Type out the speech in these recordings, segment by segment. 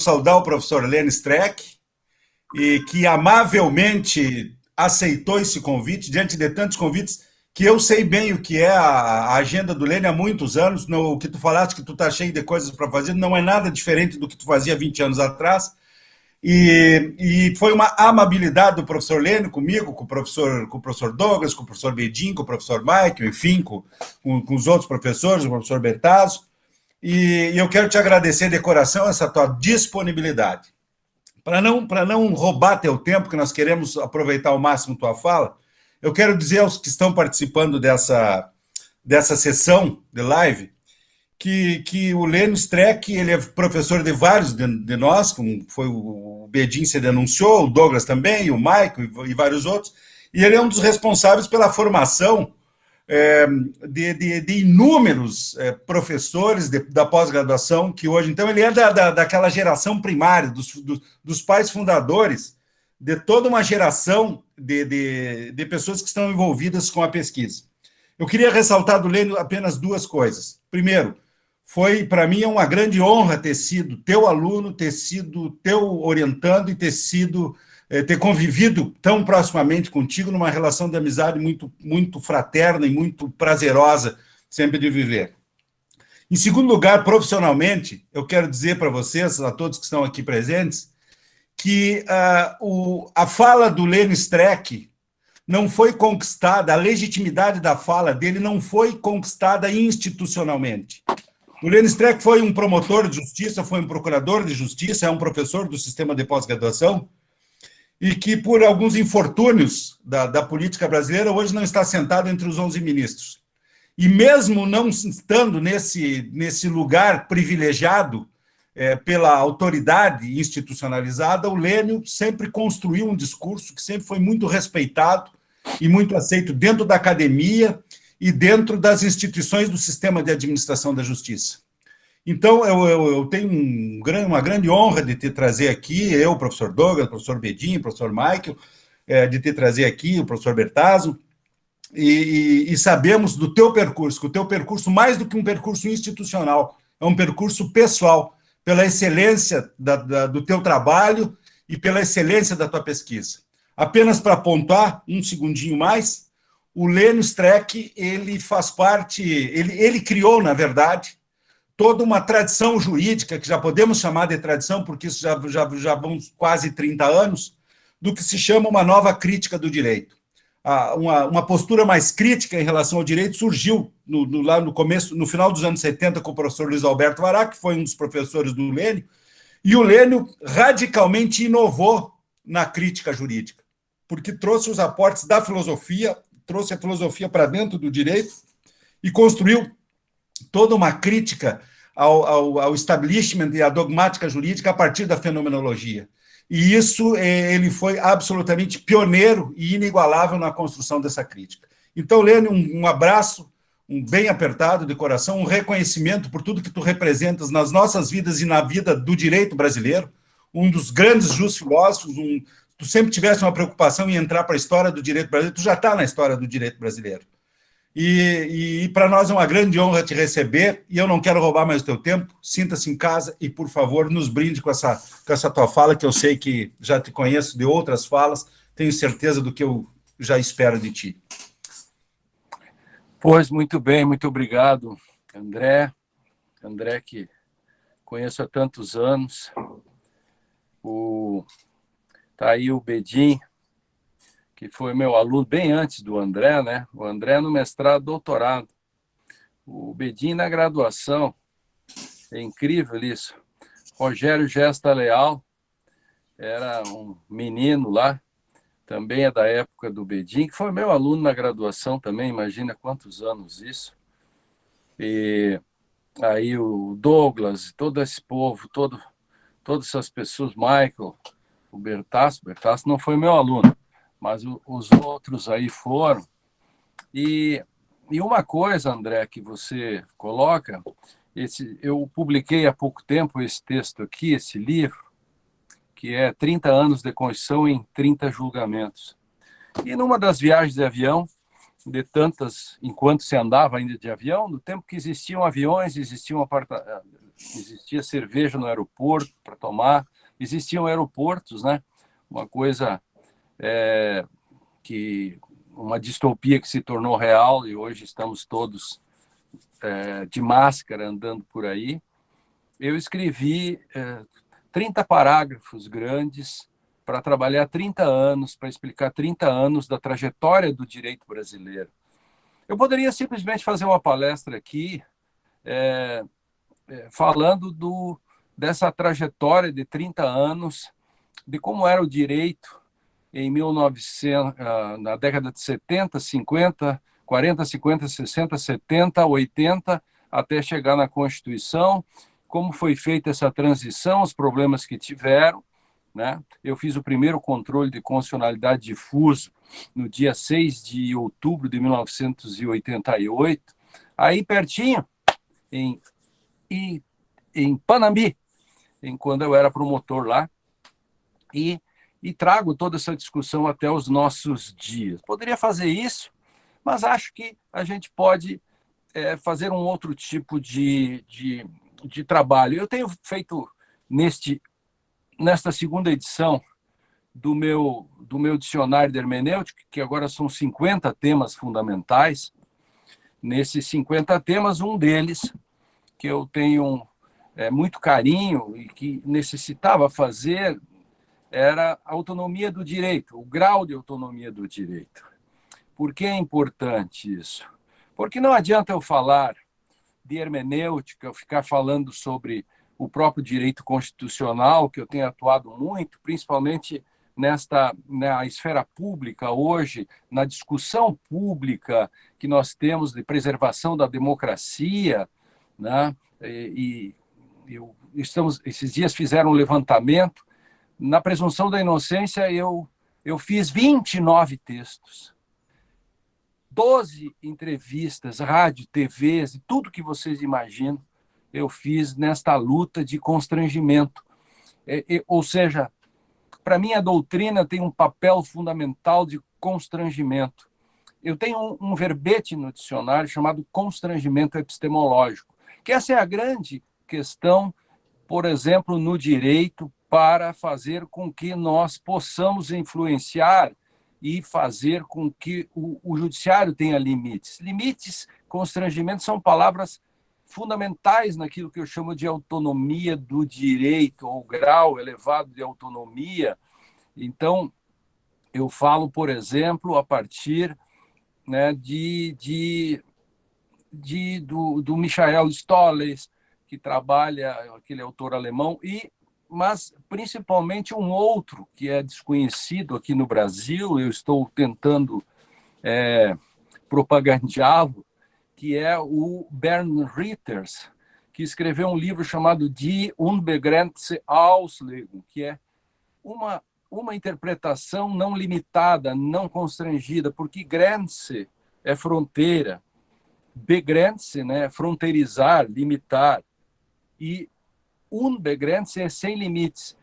saudar o professor Lênin Streck, e que amavelmente aceitou esse convite, diante de tantos convites, que eu sei bem o que é a agenda do Lênin há muitos anos. O que tu falaste, que tu está cheio de coisas para fazer, não é nada diferente do que tu fazia 20 anos atrás. E foi uma amabilidade do professor Lênin comigo, com o professor Douglas, com o professor Bedin, com o professor Michael, enfim, com os outros professores, o professor Bertazzo. E eu quero te agradecer de coração essa tua disponibilidade. Para não roubar teu tempo, que nós queremos aproveitar ao máximo tua fala, eu quero dizer aos que estão participando dessa sessão de live que o Lênin Streck, ele é professor de vários de nós, como foi o Bedin se denunciou, o Douglas também, o Michael e vários outros, e ele é um dos responsáveis pela formação de inúmeros professores da pós-graduação, que hoje, então, ele é daquela geração primária, dos pais fundadores de toda uma geração de pessoas que estão envolvidas com a pesquisa. Eu queria ressaltar do Lênin apenas duas coisas. Primeiro, foi, para mim, uma grande honra ter sido teu aluno, ter sido teu orientando e ter convivido tão proximamente contigo numa relação de amizade muito, muito fraterna e muito prazerosa sempre de viver. Em segundo lugar, profissionalmente, eu quero dizer para vocês, a todos que estão aqui presentes, que a fala do Lênin Streck não foi conquistada, a legitimidade da fala dele não foi conquistada institucionalmente. O Lênin Streck foi um promotor de justiça, foi um procurador de justiça, é um professor do sistema de pós-graduação, e que, por alguns infortúnios da política brasileira, hoje não está sentado entre os 11 ministros. E mesmo não estando nesse lugar privilegiado pela autoridade institucionalizada, o Lênin sempre construiu um discurso que sempre foi muito respeitado e muito aceito dentro da academia e dentro das instituições do sistema de administração da justiça. Então, eu tenho uma grande honra de te trazer aqui, eu, o professor Douglas, o professor Bedin, o professor Michael, de te trazer aqui, o professor Bertazzo, e sabemos do teu percurso, que o teu percurso, mais do que um percurso institucional, é um percurso pessoal, pela excelência do teu trabalho e pela excelência da tua pesquisa. Apenas para apontar, um segundinho mais, o Lênin Streck, ele faz parte, ele criou, na verdade, toda uma tradição jurídica, que já podemos chamar de tradição, porque isso já vão quase 30 anos, do que se chama uma nova crítica do direito. Uma postura mais crítica em relação ao direito surgiu lá no começo, no final dos anos 70, com o professor Luiz Alberto Vará, que foi um dos professores do Lênin, e o Lênin radicalmente inovou na crítica jurídica, porque trouxe os aportes da filosofia, trouxe a filosofia para dentro do direito e construiu toda uma crítica ao establishment e à dogmática jurídica a partir da fenomenologia. E isso, ele foi absolutamente pioneiro e inigualável na construção dessa crítica. Então, Lênin, um abraço, um bem apertado de coração, um reconhecimento por tudo que tu representas nas nossas vidas e na vida do direito brasileiro, um dos grandes filósofos, tu sempre tivesse uma preocupação em entrar para a história do direito brasileiro, tu já está na história do direito brasileiro. E para nós é uma grande honra te receber, e eu não quero roubar mais o teu tempo, sinta-se em casa e, por favor, nos brinde com essa tua fala, que eu sei que já te conheço de outras falas, tenho certeza do que eu já espero de ti. Pois, muito bem, muito obrigado, André. André, que conheço há tantos anos. Tá aí o Bedin, que foi meu aluno bem antes do André, né? O André no mestrado, doutorado. O Bedin na graduação. É incrível isso. Rogério Gesta Leal era um menino lá, também é da época do Bedin, que foi meu aluno na graduação também, imagina quantos anos isso. E aí o Douglas, todo esse povo, todas essas pessoas, Michael, o Bertazzo não foi meu aluno, mas os outros aí foram. E uma coisa, André, que você coloca, eu publiquei há pouco tempo esse texto aqui, esse livro, que é 30 anos de Constituição em 30 julgamentos. E numa das viagens de avião, de tantas, enquanto se andava ainda de avião, no tempo que existiam aviões, existiam existia cerveja no aeroporto para tomar, existiam aeroportos, né? Uma coisa uma distopia que se tornou real e hoje estamos todos de máscara andando por aí. Eu escrevi 30 parágrafos grandes para trabalhar 30 anos, para explicar 30 anos da trajetória do direito brasileiro. Eu poderia simplesmente fazer uma palestra aqui falando dessa trajetória de 30 anos, de como era o direito em 1900, na década de 70, 50, 40, 50, 60, 70, 80, até chegar na Constituição, como foi feita essa transição, os problemas que tiveram, né? Eu fiz o primeiro controle de constitucionalidade difuso no dia 6 de outubro de 1988, aí pertinho, em Panambi, quando eu era promotor lá, e trago toda essa discussão até os nossos dias. Poderia fazer isso, mas acho que a gente pode fazer um outro tipo de trabalho. Eu tenho feito, nesta segunda edição do meu dicionário de hermenêutica, que agora são 50 temas fundamentais. Nesses 50 temas, um deles, que eu tenho muito carinho e que necessitava fazer, era a autonomia do direito, o grau de autonomia do direito. Por que é importante isso? Porque não adianta eu falar de hermenêutica, eu ficar falando sobre o próprio direito constitucional, que eu tenho atuado muito, principalmente na esfera pública hoje, na discussão pública que nós temos de preservação da democracia, né? Esses dias fizeram um levantamento. Na presunção da inocência, eu fiz 29 textos, 12 entrevistas, rádio, TVs, tudo que vocês imaginam, eu fiz nesta luta de constrangimento. Ou seja, para mim, a doutrina tem um papel fundamental de constrangimento. Eu tenho um verbete no dicionário chamado constrangimento epistemológico, que essa é a grande questão, por exemplo, no direito, para fazer com que nós possamos influenciar e fazer com que o judiciário tenha limites. Limites, constrangimentos são palavras fundamentais naquilo que eu chamo de autonomia do direito, ou grau elevado de autonomia. Então, eu falo, por exemplo, a partir, né, do Michael Stolles, que trabalha, aquele autor alemão, mas principalmente um outro que é desconhecido aqui no Brasil, eu estou tentando propagandeá-lo, que é o Bernd Ritters, que escreveu um livro chamado Die unbegrenzte Auslegung, que é uma interpretação não limitada, não constrangida, porque Grenze é fronteira, begrenze, né, fronteirizar, limitar, e unbegrenzt é sem limites,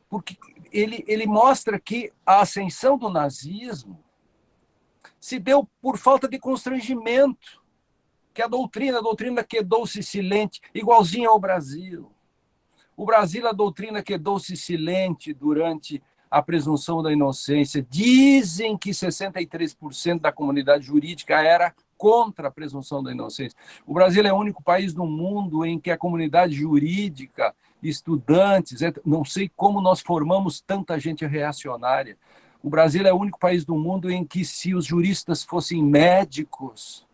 porque ele mostra que a ascensão do nazismo se deu por falta de constrangimento, que a doutrina quedou-se silente, igualzinho ao Brasil. O Brasil, a doutrina quedou-se silente durante a presunção da inocência. Dizem que 63% da comunidade jurídica era contra a presunção da inocência. O Brasil é o único país no mundo em que a comunidade jurídica, estudantes, não sei como nós formamos tanta gente reacionária. O Brasil é o único país do mundo em que, se os juristas fossem médicos,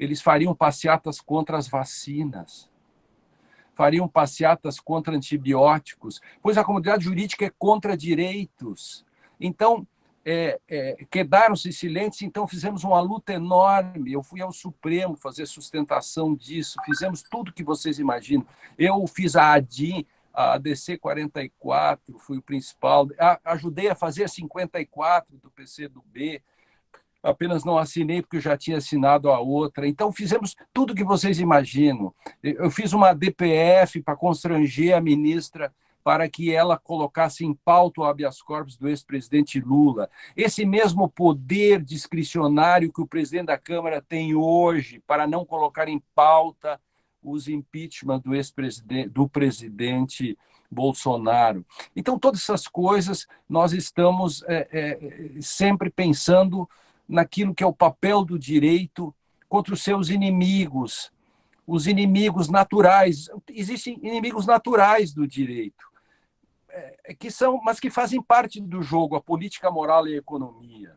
eles fariam passeatas contra as vacinas, fariam passeatas contra antibióticos, pois a comunidade jurídica é contra direitos. Então, quedaram-se silentes, então fizemos uma luta enorme. Eu fui ao Supremo fazer sustentação disso, fizemos tudo que vocês imaginam. Eu fiz a ADIM, a ADC 44, fui o principal, ajudei a fazer a 54 do PCdoB, apenas não assinei porque eu já tinha assinado a outra. Então, fizemos tudo que vocês imaginam. Eu fiz uma DPF para constranger a ministra para que ela colocasse em pauta o habeas corpus do ex-presidente Lula. Esse mesmo poder discricionário que o presidente da Câmara tem hoje para não colocar em pauta os impeachment do presidente Bolsonaro. Então, todas essas coisas, nós estamos sempre pensando naquilo que é o papel do direito contra os seus inimigos, os inimigos naturais. Existem inimigos naturais do direito, mas que fazem parte do jogo, a política, a moral e a economia.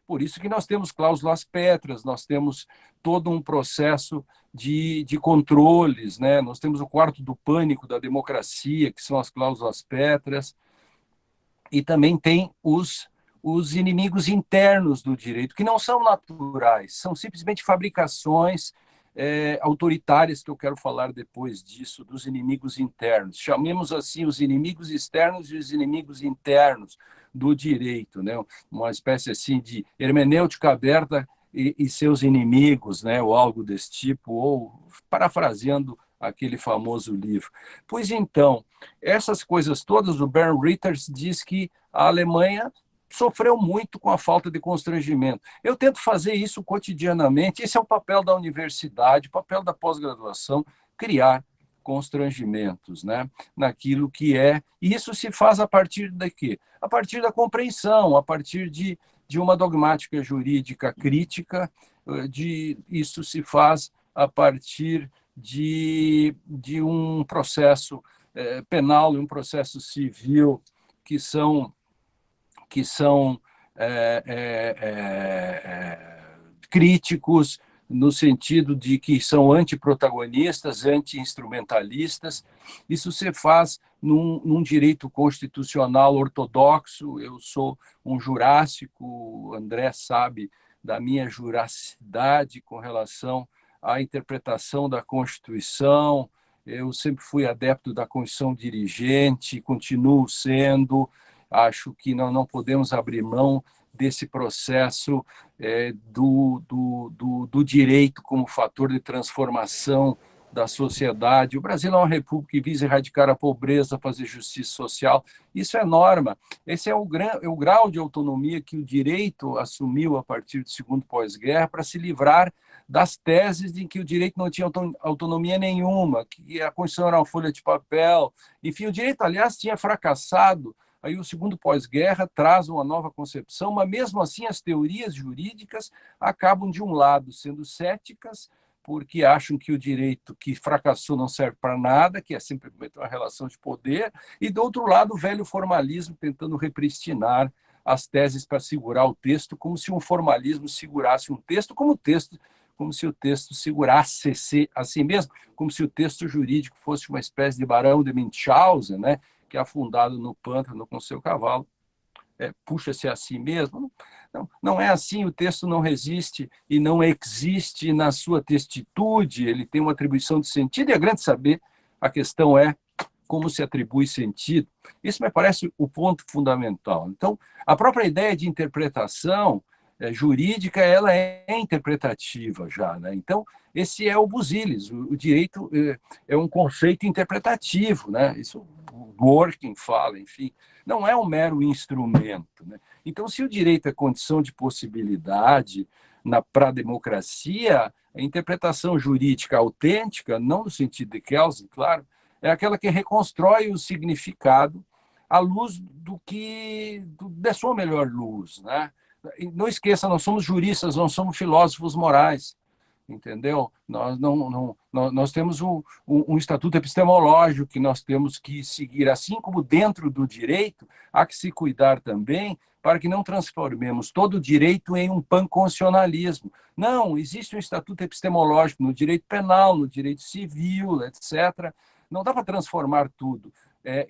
Por isso que nós temos cláusulas pétreas, nós temos todo um processo de controles, né? Nós temos o quarto do pânico da democracia, que são as cláusulas pétreas, e também tem os inimigos internos do direito, que não são naturais, são simplesmente fabricações autoritárias, que eu quero falar depois disso, dos inimigos internos. Chamemos assim os inimigos externos e os inimigos internos do direito, né? Uma espécie assim de hermenêutica aberta e seus inimigos, né? Ou algo desse tipo, ou parafraseando aquele famoso livro. Pois então, essas coisas todas, o Bernd Ritter diz que a Alemanha sofreu muito com a falta de constrangimento. Eu tento fazer isso cotidianamente, esse é o papel da universidade, o papel da pós-graduação, criar constrangimentos, né, naquilo que é, e isso se faz a partir de quê? A partir da compreensão, a partir de uma dogmática jurídica crítica, isso se faz a partir de um processo penal e um processo civil que são críticos, no sentido de que são antiprotagonistas, anti-instrumentalistas. Isso se faz num direito constitucional ortodoxo. Eu sou um jurássico, o André sabe da minha jurassicidade com relação à interpretação da Constituição. Eu sempre fui adepto da Constituição dirigente, continuo sendo. Acho que não podemos abrir mão desse processo do direito como fator de transformação da sociedade. O Brasil é uma república que visa erradicar a pobreza, fazer justiça social. Isso é norma. Esse é o grau de autonomia que o direito assumiu a partir do segundo pós-guerra para se livrar das teses de que o direito não tinha autonomia nenhuma, que a Constituição era uma folha de papel. Enfim, o direito, aliás, tinha fracassado. Aí o segundo pós-guerra traz uma nova concepção, mas mesmo assim as teorias jurídicas acabam, de um lado, sendo céticas, porque acham que o direito que fracassou não serve para nada, que é simplesmente uma relação de poder, e, do outro lado, o velho formalismo tentando repristinar as teses para segurar o texto, como se um formalismo segurasse um texto, como se o texto segurasse a si mesmo, como se o texto jurídico fosse uma espécie de Barão de Munchausen, né? Que é afundado no pântano com seu cavalo, puxa-se a si mesmo. Não é assim, o texto não resiste e não existe na sua textitude, ele tem uma atribuição de sentido, e é grande saber, a questão é como se atribui sentido. Isso me parece o ponto fundamental. Então, a própria ideia de interpretação jurídica, ela é interpretativa já, né? Então, esse é o Busilis, o direito é um conceito interpretativo, né? Isso Dworkin fala, enfim, não é um mero instrumento, né? Então, se o direito é condição de possibilidade para a democracia, a interpretação jurídica autêntica, não no sentido de Kelsen, claro, é aquela que reconstrói o significado à luz da sua melhor luz, né? Não esqueça, nós somos juristas, não somos filósofos morais, entendeu? Nós temos um estatuto epistemológico que nós temos que seguir, assim como dentro do direito, há que se cuidar também para que não transformemos todo o direito em um panconstitucionalismo. Não, existe um estatuto epistemológico no direito penal, no direito civil, etc. Não dá para transformar tudo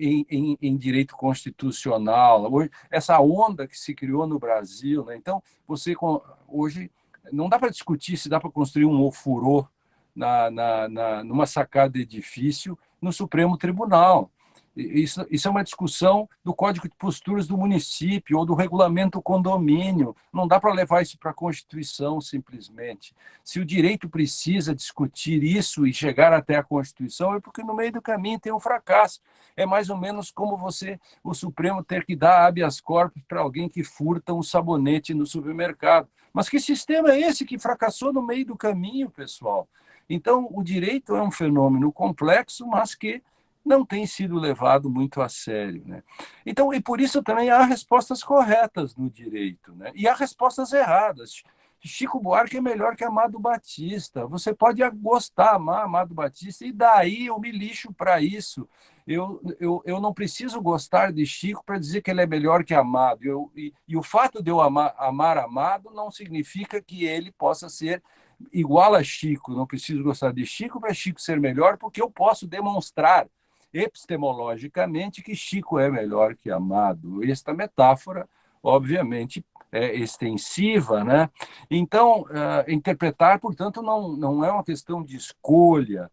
em direito constitucional. Hoje, essa onda que se criou no Brasil, né? Então, hoje não dá para discutir se dá para construir um ofurô numa sacada de edifício no Supremo Tribunal. Isso é uma discussão do Código de Posturas do município ou do regulamento do condomínio. Não dá para levar isso para a Constituição, simplesmente. Se o direito precisa discutir isso e chegar até a Constituição, é porque no meio do caminho tem um fracasso. É mais ou menos como o Supremo ter que dar habeas corpus para alguém que furta um sabonete no supermercado. Mas que sistema é esse que fracassou no meio do caminho, pessoal? Então, o direito é um fenômeno complexo, mas que não tem sido levado muito a sério, né? Então, e por isso também há respostas corretas no direito, né? E há respostas erradas. Chico Buarque é melhor que Amado Batista. Você pode gostar, amar Amado Batista, e daí eu me lixo para isso. Eu não preciso gostar de Chico para dizer que ele é melhor que Amado. E o fato de eu amar Amado não significa que ele possa ser igual a Chico. Não preciso gostar de Chico para Chico ser melhor, porque eu posso demonstrar epistemologicamente que Chico é melhor que Amado. Esta metáfora, obviamente, é extensiva, né? Então, interpretar, portanto, não é uma questão de escolha.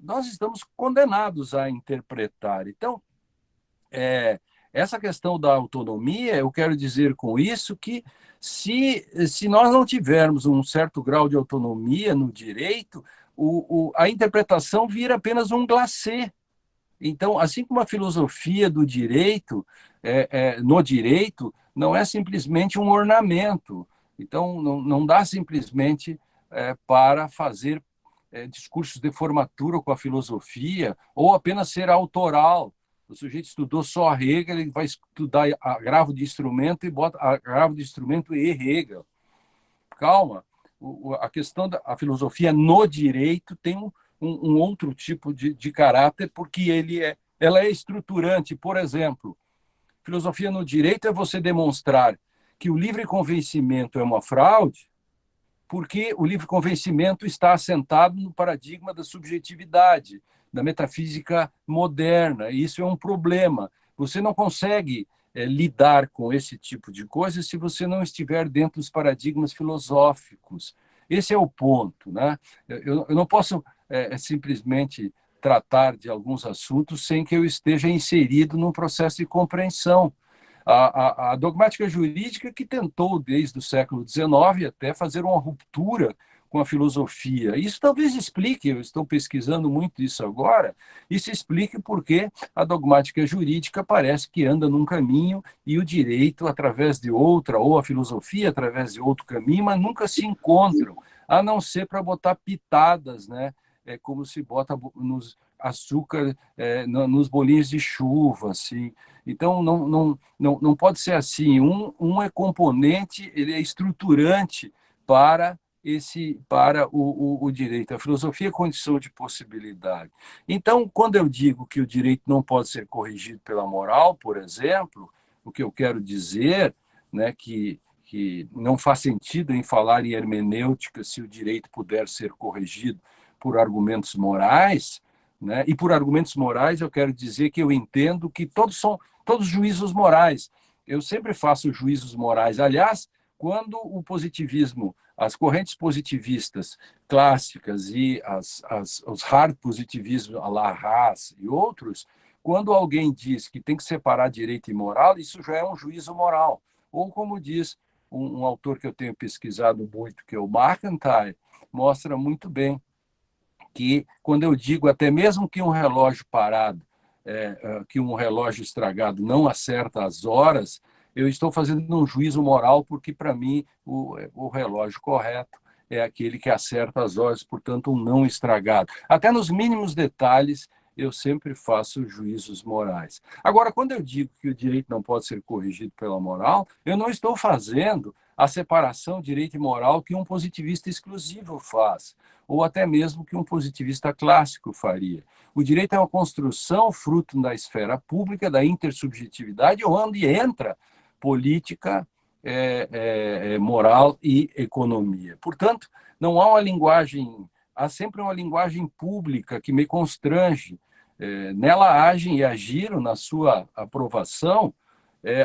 Nós estamos condenados a interpretar. Então, essa questão da autonomia, eu quero dizer com isso que se nós não tivermos um certo grau de autonomia no direito, a interpretação vira apenas um glacê. Então, assim como a filosofia do direito, no direito, não é simplesmente um ornamento. Então, não dá simplesmente para fazer discursos de formatura com a filosofia ou apenas ser autoral. O sujeito estudou só Hegel, ele vai estudar agravo de instrumento e bota agravo de instrumento e Hegel. Calma. A questão da filosofia no direito tem um outro tipo de caráter, porque ela é estruturante. Por exemplo, filosofia no direito é você demonstrar que o livre convencimento é uma fraude, porque o livre convencimento está assentado no paradigma da subjetividade, da metafísica moderna, e isso é um problema. Você não consegue lidar com esse tipo de coisa se você não estiver dentro dos paradigmas filosóficos. Esse é o ponto, né? Eu não posso simplesmente tratar de alguns assuntos sem que eu esteja inserido num processo de compreensão. A dogmática jurídica que tentou, desde o século XIX, até fazer uma ruptura com a filosofia. Isso talvez explique, eu estou pesquisando muito isso agora, isso explique porque a dogmática jurídica parece que anda num caminho e o direito através de outra, ou a filosofia através de outro caminho, mas nunca se encontram, a não ser para botar pitadas, né? É como se bota nos açúcar nos bolinhos de chuva, assim. Então, não pode ser assim. Um é componente, ele é estruturante para o direito. A filosofia é condição de possibilidade. Então, quando eu digo que o direito não pode ser corrigido pela moral, por exemplo, o que eu quero dizer, né, que não faz sentido em falar em hermenêutica se o direito puder ser corrigido por argumentos morais, né? E por argumentos morais eu quero dizer que eu entendo que todos são todos juízos morais. Eu sempre faço juízos morais. Aliás, quando o positivismo, as correntes positivistas clássicas e os hard positivismos, a la Haas e outros, quando alguém diz que tem que separar direito e moral, isso já é um juízo moral. Ou como diz um autor que eu tenho pesquisado muito, que é o McIntyre, mostra muito bem que quando eu digo até mesmo que um relógio parado, que um relógio estragado não acerta as horas, eu estou fazendo um juízo moral, porque para mim o relógio correto é aquele que acerta as horas, portanto um não estragado. Até nos mínimos detalhes eu sempre faço juízos morais. Agora, quando eu digo que o direito não pode ser corrigido pela moral, eu não estou fazendo a separação direito e moral que um positivista exclusivo faz, ou até mesmo que um positivista clássico faria. O direito é uma construção fruto da esfera pública, da intersubjetividade, onde entra política, moral e economia. Portanto, não há uma linguagem, há sempre uma linguagem pública que me constrange. Nela agem e agiram na sua aprovação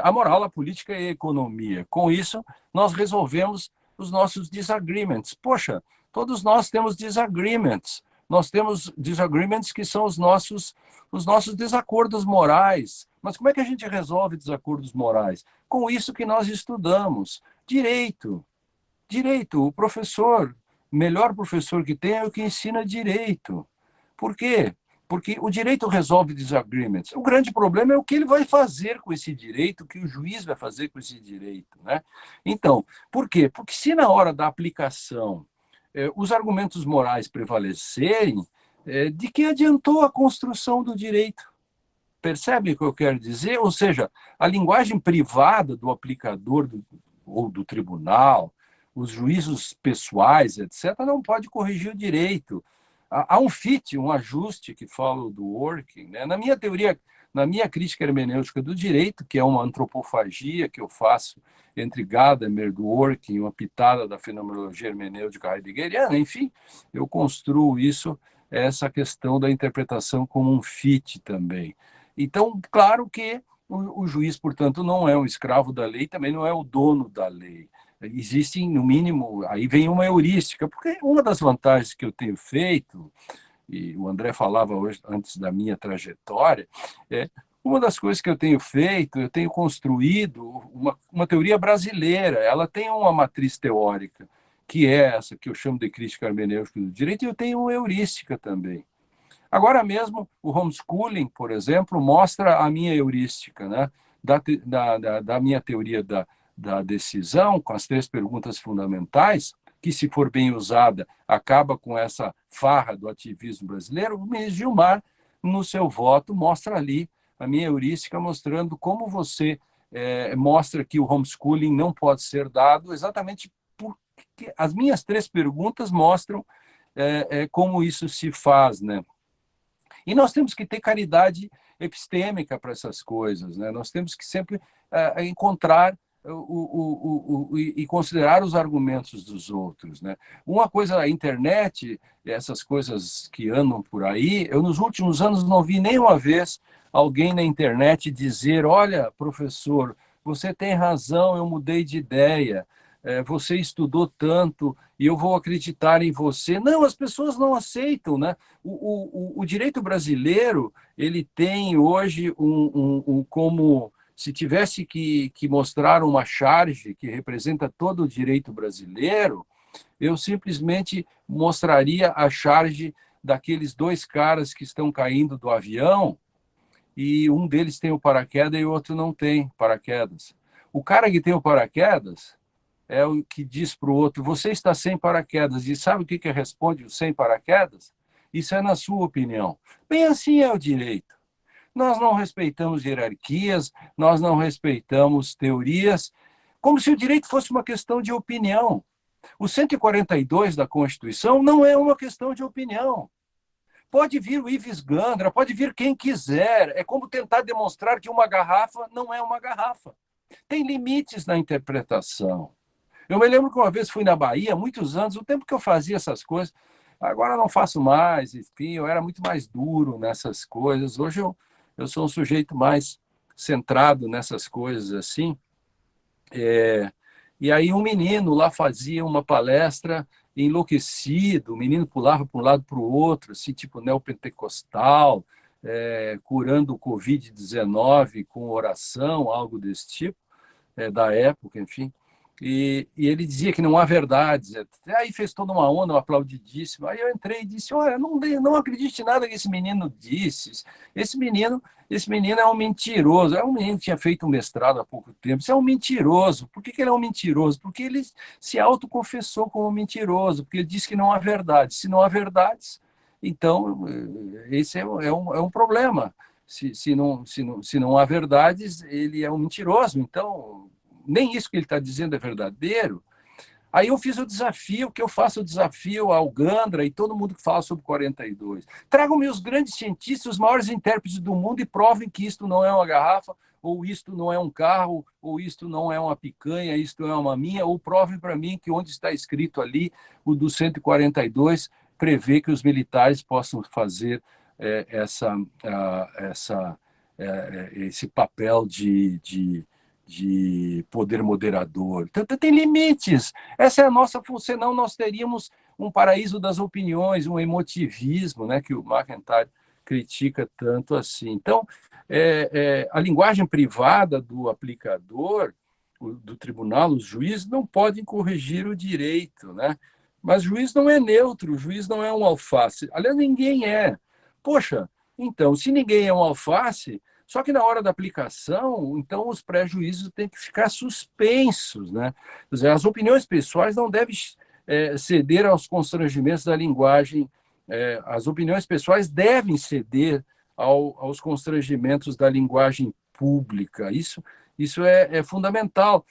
a moral, a política e a economia. Com isso, nós resolvemos os nossos disagreements. Poxa, todos nós temos disagreements. Nós temos disagreements que são os nossos desacordos morais. Mas como é que a gente resolve desacordos morais? Com isso que nós estudamos. Direito. Direito. O professor, o melhor professor que tem é o que ensina direito. Por quê? Porque o direito resolve disagreements. O grande problema é o que ele vai fazer com esse direito, o que o juiz vai fazer com esse direito, né? Então, por quê? Porque se na hora da aplicação os argumentos morais prevalecerem, de que adiantou a construção do direito? Percebe o que eu quero dizer? Ou seja, a linguagem privada do aplicador ou do tribunal, os juízos pessoais, etc., não pode corrigir o direito. Há um fit, um ajuste que falo do working, né? Na minha teoria, na minha crítica hermenêutica do direito, que é uma antropofagia que eu faço entre Gadamer, do working, uma pitada da fenomenologia hermenêutica heideggeriana, enfim, eu construo isso, essa questão da interpretação como um fit também. Então, claro que o juiz, portanto, não é um escravo da lei, também não é o dono da lei. Existem, no mínimo, aí vem uma heurística, porque uma das vantagens que eu tenho feito, e o André falava hoje, antes da minha trajetória, uma das coisas que eu tenho feito, eu tenho construído uma teoria brasileira, ela tem uma matriz teórica, que é essa que eu chamo de crítica hermenêutica do direito, e eu tenho uma heurística também. Agora mesmo, o homeschooling, por exemplo, mostra a minha heurística, né? da minha teoria da decisão, com as 3 perguntas fundamentais, que, se for bem usada, acaba com essa farra do ativismo brasileiro. O ministro Gilmar, no seu voto, mostra ali a minha heurística, mostrando como você mostra que o homeschooling não pode ser dado, exatamente porque as minhas 3 perguntas mostram como isso se faz, né? E nós temos que ter caridade epistêmica para essas coisas, né? Nós temos que sempre encontrar e considerar os argumentos dos outros, né? Uma coisa, a internet, essas coisas que andam por aí, eu nos últimos anos não vi nenhuma vez alguém na internet dizer: olha, professor, você tem razão, eu mudei de ideia, você estudou tanto e eu vou acreditar em você. Não, as pessoas não aceitam, né? O direito brasileiro, ele tem hoje como se tivesse que mostrar uma charge que representa todo o direito brasileiro, eu simplesmente mostraria a charge daqueles 2 caras que estão caindo do avião e um deles tem o paraquedas e o outro não tem paraquedas. O cara que tem o paraquedas é o que diz para o outro: você está sem paraquedas. E sabe o que responde o sem paraquedas? Isso é na sua opinião. Bem, assim é o direito. Nós não respeitamos hierarquias, nós não respeitamos teorias, como se o direito fosse uma questão de opinião. O 142 da Constituição não é uma questão de opinião. Pode vir o Ives Gandra, pode vir quem quiser. É como tentar demonstrar que uma garrafa não é uma garrafa. Tem limites na interpretação. Eu me lembro que uma vez fui na Bahia, muitos anos, o tempo que eu fazia essas coisas, agora não faço mais, enfim, eu era muito mais duro nessas coisas. Hoje eu sou um sujeito mais centrado nessas coisas assim. E aí um menino lá fazia uma palestra enlouquecido, o menino pulava para um lado para o outro, assim, tipo neopentecostal, curando o Covid-19 com oração, algo desse tipo, da época, enfim. E ele dizia que não há verdades. Aí fez toda uma onda, um aplaudidíssimo. Aí eu entrei e disse: olha, não acredite em nada que esse menino disse. Esse menino é um mentiroso. É um menino que tinha feito um mestrado há pouco tempo. Isso é um mentiroso. Por que ele é um mentiroso? Porque ele se autoconfessou como mentiroso, porque ele disse que não há verdades. Se não há verdades, então esse é um problema. Se não há verdades, ele é um mentiroso. Então, nem isso que ele está dizendo é verdadeiro. Aí eu fiz o desafio, que eu faço o desafio ao Gandra e todo mundo que fala sobre 42. Tragam-me os grandes cientistas, os maiores intérpretes do mundo e provem que isto não é uma garrafa, ou isto não é um carro, ou isto não é uma picanha, isto é uma maminha, ou provem para mim que onde está escrito ali, o do 142, prevê que os militares possam fazer esse papel de poder moderador. Então, tem limites. Essa é a nossa função, senão nós teríamos um paraíso das opiniões, um emotivismo, né, que o McIntyre critica tanto assim. Então, a linguagem privada do aplicador, do tribunal, os juízes não podem corrigir o direito, né? Mas o juiz não é neutro, o juiz não é um alface. Aliás, ninguém é. Poxa, então, se ninguém é um alface, só que na hora da aplicação, então os pré-juízos têm que ficar suspensos, né? Quer dizer, as opiniões pessoais não devem ceder aos constrangimentos da linguagem. As opiniões pessoais devem ceder aos constrangimentos da linguagem pública. Isso é fundamental.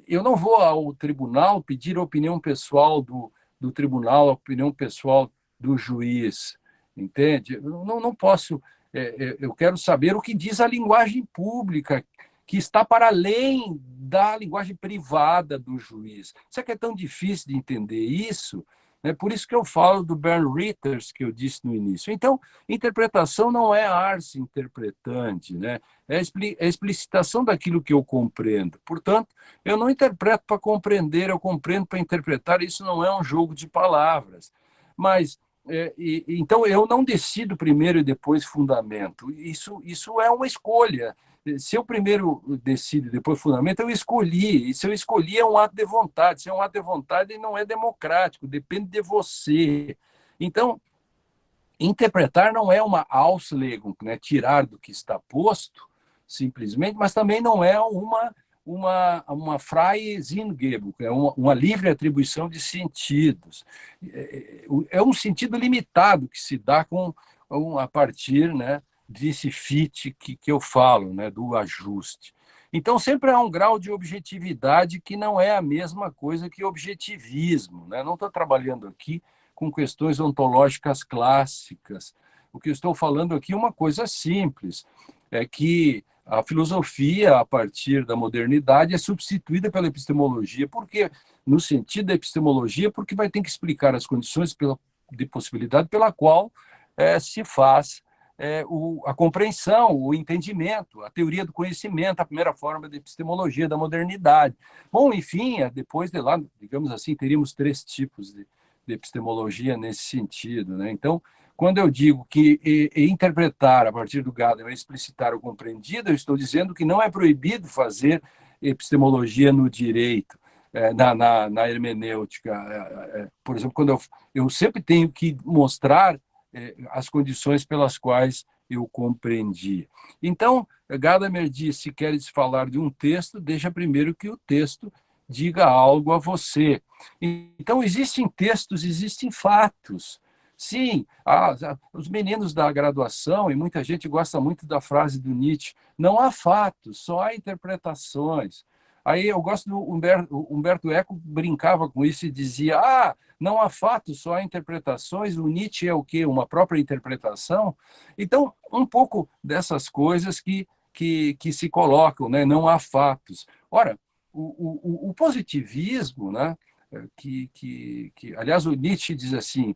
Eu não vou ao tribunal pedir a opinião pessoal do tribunal, a opinião pessoal do juiz, entende? Eu não posso. Eu quero saber o que diz a linguagem pública, que está para além da linguagem privada do juiz. Será que é tão difícil de entender isso? É por isso que eu falo do Bernd Ritters, que eu disse no início. Então, interpretação não é ars interpretandi, né? É a explicitação daquilo que eu compreendo. Portanto, eu não interpreto para compreender, eu compreendo para interpretar. Isso não é um jogo de palavras. Mas, então, eu não decido primeiro e depois fundamento. Isso é uma escolha. Se eu primeiro decido e depois fundamento, eu escolhi. E se eu escolhi, é um ato de vontade. Se é um ato de vontade, não é democrático, depende de você. Então, interpretar não é uma Auslegung, né? Tirar do que está posto, simplesmente, mas também não é uma freie Sinngebung, é uma livre atribuição de sentidos. É um sentido limitado que se dá a partir, né, desse fit que eu falo, né, do ajuste. Então, sempre há um grau de objetividade que não é a mesma coisa que objetivismo, né? Não estou trabalhando aqui com questões ontológicas clássicas. O que eu estou falando aqui é uma coisa simples, é que a filosofia, a partir da modernidade, é substituída pela epistemologia. Por quê? No sentido da epistemologia, porque vai ter que explicar as condições de possibilidade pela qual se faz a compreensão, o entendimento, a teoria do conhecimento, a primeira forma de epistemologia da modernidade. Bom, enfim, depois de lá, digamos assim, teríamos 3 tipos de epistemologia nesse sentido, né? Então, quando eu digo que interpretar a partir do Gadamer é explicitar o compreendido, eu estou dizendo que não é proibido fazer epistemologia no direito, na hermenêutica. Por exemplo, quando eu sempre tenho que mostrar as condições pelas quais eu compreendi. Então, Gadamer diz, se queres falar de um texto, deixa primeiro que o texto diga algo a você. Então, existem textos, existem fatos. Sim, os meninos da graduação, e muita gente gosta muito da frase do Nietzsche, não há fatos, só há interpretações. Aí eu gosto do Humberto Eco, brincava com isso e dizia, não há fatos, só há interpretações, o Nietzsche é o quê? Uma própria interpretação? Então, um pouco dessas coisas que se colocam, né? Não há fatos. Ora, o positivismo, né? Aliás, o Nietzsche diz assim,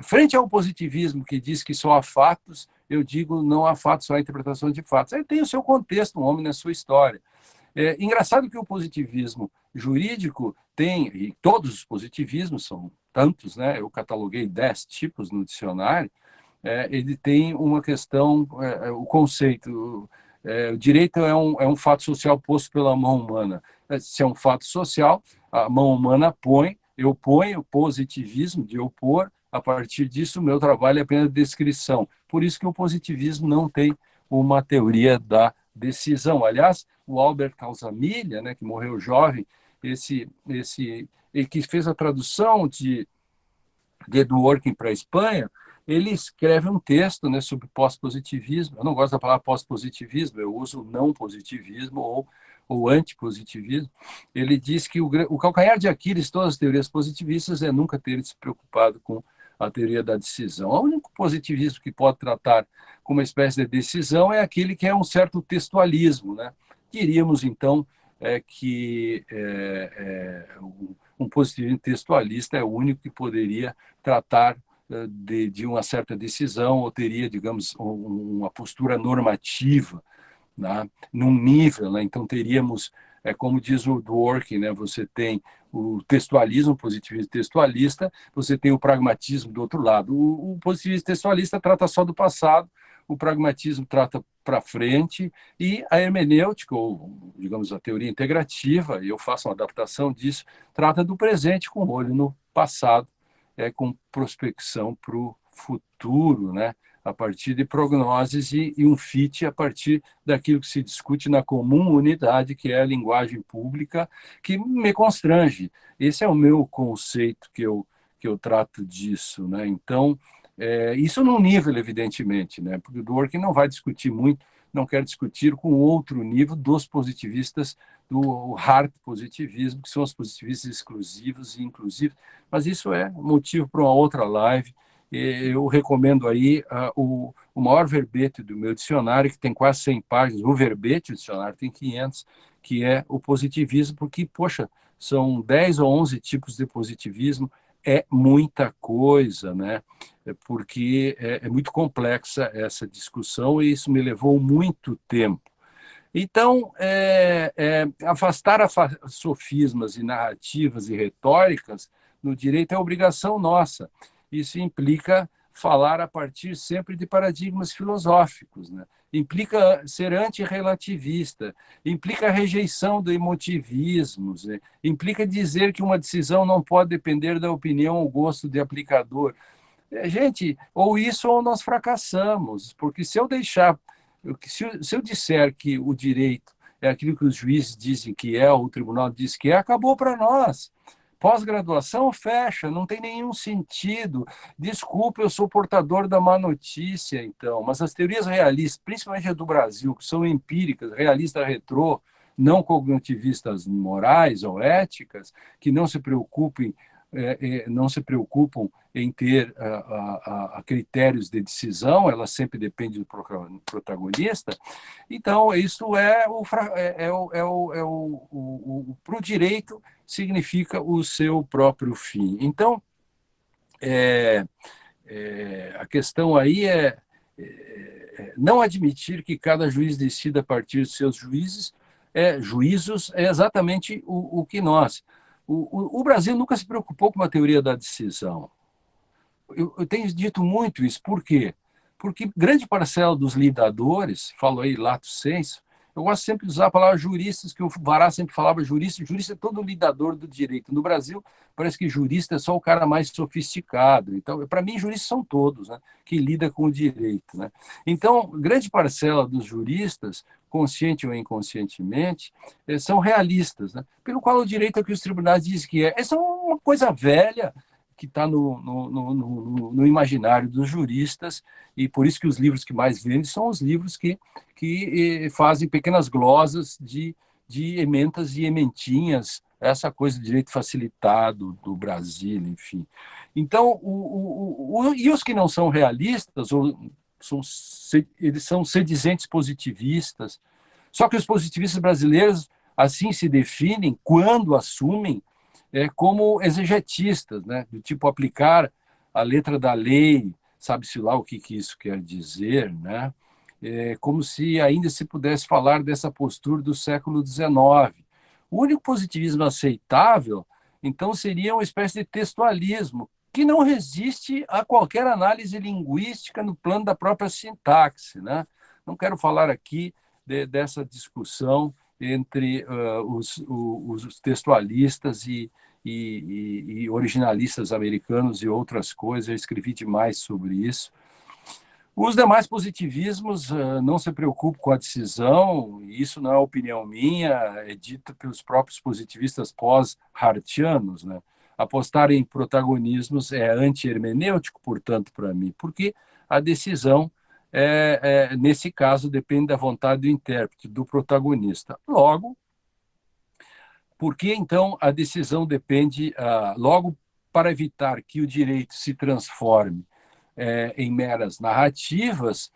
frente ao positivismo que diz que só há fatos, eu digo não há fatos, só há interpretação de fatos. Aí tem o seu contexto, um homem na sua história. Engraçado que o positivismo jurídico tem, e todos os positivismos são tantos, né? Eu cataloguei 10 tipos no dicionário, ele tem uma questão, o conceito, o direito é um fato social posto pela mão humana. Se é um fato social, a mão humana eu ponho o positivismo de opor, a partir disso o meu trabalho é apenas descrição. Por isso que o positivismo não tem uma teoria da decisão. Aliás, o Albert Calzamilha, né, que morreu jovem, que fez a tradução de Dworkin para a Espanha, ele escreve um texto, né, sobre pós-positivismo. Eu não gosto da palavra pós-positivismo, eu uso não positivismo ou antipositivismo. Ele diz que o calcanhar de Aquiles de todas as teorias positivistas é nunca ter se preocupado com a teoria da decisão. O único positivismo que pode tratar com uma espécie de decisão é aquele que é um certo textualismo, né? Diríamos, então, que um positivismo textualista é o único que poderia tratar de uma certa decisão ou teria, digamos, uma postura normativa, né, num nível, né? Então teríamos, como diz o Dworkin, né, você tem o textualismo, o positivismo textualista, você tem o pragmatismo do outro lado. O positivismo textualista trata só do passado, o pragmatismo trata para frente, e a hermenêutica, ou, digamos, a teoria integrativa, e eu faço uma adaptação disso, trata do presente com olho no passado, com prospecção para o futuro, né? a partir de prognoses e um fit a partir daquilo que se discute na comum unidade, que é a linguagem pública, que me constrange. Esse é o meu conceito que eu trato disso, né? Então, isso num nível, evidentemente, né? Porque o Dworkin não vai discutir muito, não quer discutir com outro nível dos positivistas, do hard positivismo, que são os positivistas exclusivos e inclusivos, mas isso é motivo para uma outra live. Eu recomendo aí o maior verbete do meu dicionário, que tem quase 100 páginas, o verbete, o dicionário tem 500, que é o positivismo, porque, poxa, são 10 ou 11 tipos de positivismo, é muita coisa, né? Porque é muito complexa essa discussão e isso me levou muito tempo. Então, afastar sofismas e narrativas e retóricas no direito é obrigação nossa. Isso implica falar a partir sempre de paradigmas filosóficos, né? Implica ser antirrelativista, implica a rejeição do emotivismo, né? Implica dizer que uma decisão não pode depender da opinião ou gosto de aplicador. Gente, ou isso ou nós fracassamos, porque se eu deixar, se eu disser que o direito é aquilo que os juízes dizem que é, ou o tribunal diz que é, acabou para nós. Pós-graduação fecha, não tem nenhum sentido. Desculpe, eu sou portador da má notícia, então, mas as teorias realistas, principalmente a do Brasil, que são empíricas, realistas retrô, não cognitivistas morais ou éticas, que não se preocupam em ter critérios de decisão, ela sempre depende do protagonista. Então, isso para o direito significa o seu próprio fim. Então, a questão aí não admitir que cada juiz decida a partir de seus juízos é exatamente o que nós. O Brasil nunca se preocupou com a teoria da decisão. Eu tenho dito muito isso. Por quê? Porque grande parcela dos lidadores, falo aí lato sensu, eu gosto sempre de usar a palavra juristas, que o Vará sempre falava jurista. Jurista é todo lidador do direito. No Brasil, parece que jurista é só o cara mais sofisticado. Então, para mim, juristas são todos, né, que lidam com o direito. Né? Então, grande parcela dos juristas, consciente ou inconscientemente, são realistas, né? Pelo qual o direito é o que os tribunais dizem que é. Essa é uma coisa velha, que está no imaginário dos juristas, e por isso que os livros que mais vendem são os livros que fazem pequenas glosas de ementas e ementinhas, essa coisa de direito facilitado do Brasil, enfim. Então, e os que não são realistas, eles são sedizentes positivistas, só que os positivistas brasileiros assim se definem quando assumem como exegetistas, né? Do tipo aplicar a letra da lei, sabe-se lá o que isso quer dizer, né? Como se ainda se pudesse falar dessa postura do século XIX. O único positivismo aceitável, então, seria uma espécie de textualismo, que não resiste a qualquer análise linguística no plano da própria sintaxe, né? Não quero falar aqui dessa discussão entre os textualistas e originalistas americanos e outras coisas. Eu escrevi demais sobre isso. Os demais positivismos não se preocupam com a decisão, isso não é opinião minha, é dito pelos próprios positivistas pós-hartianos, né? Apostar em protagonismos é anti-hermenêutico, portanto, para mim, porque a decisão, nesse caso, depende da vontade do intérprete, do protagonista. Logo, por que, então, a decisão depende, logo, para evitar que o direito se transforme em meras narrativas,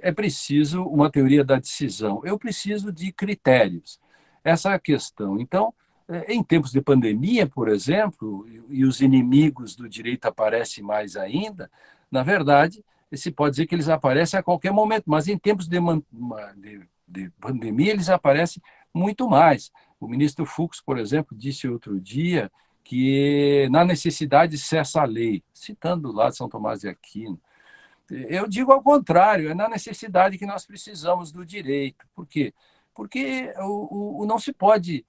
é preciso uma teoria da decisão. Eu preciso de critérios. Essa é a questão. Então, em tempos de pandemia, por exemplo, e os inimigos do direito aparecem mais ainda, na verdade, se pode dizer que eles aparecem a qualquer momento, mas em tempos de pandemia eles aparecem muito mais. O ministro Fux, por exemplo, disse outro dia que na necessidade cessa a lei, citando lá de São Tomás de Aquino. Eu digo ao contrário, é na necessidade que nós precisamos do direito. Por quê? Porque não se pode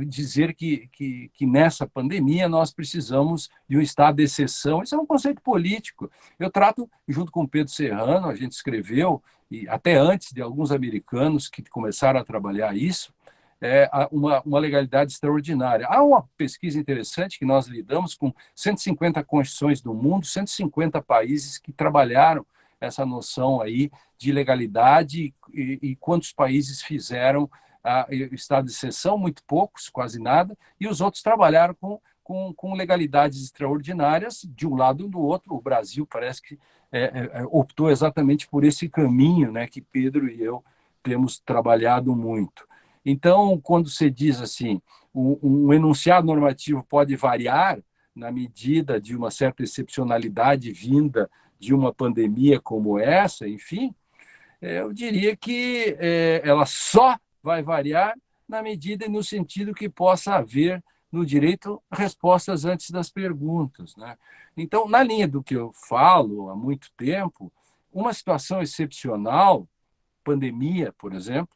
dizer que nessa pandemia nós precisamos de um estado de exceção. Isso é um conceito político. Eu trato, junto com o Pedro Serrano, a gente escreveu, e até antes de alguns americanos que começaram a trabalhar isso, uma legalidade extraordinária. Há uma pesquisa interessante que nós lidamos com 150 constituições do mundo, 150 países que trabalharam essa noção aí de legalidade e quantos países fizeram estado de exceção, muito poucos, quase nada, e os outros trabalharam com legalidades extraordinárias de um lado e do outro. O Brasil parece que optou exatamente por esse caminho, né, que Pedro e eu temos trabalhado muito. Então, quando você diz assim, um enunciado normativo pode variar na medida de uma certa excepcionalidade vinda de uma pandemia como essa, enfim, eu diria que ela só vai variar na medida e no sentido que possa haver no direito respostas antes das perguntas, né? Então, na linha do que eu falo há muito tempo, uma situação excepcional, pandemia, por exemplo,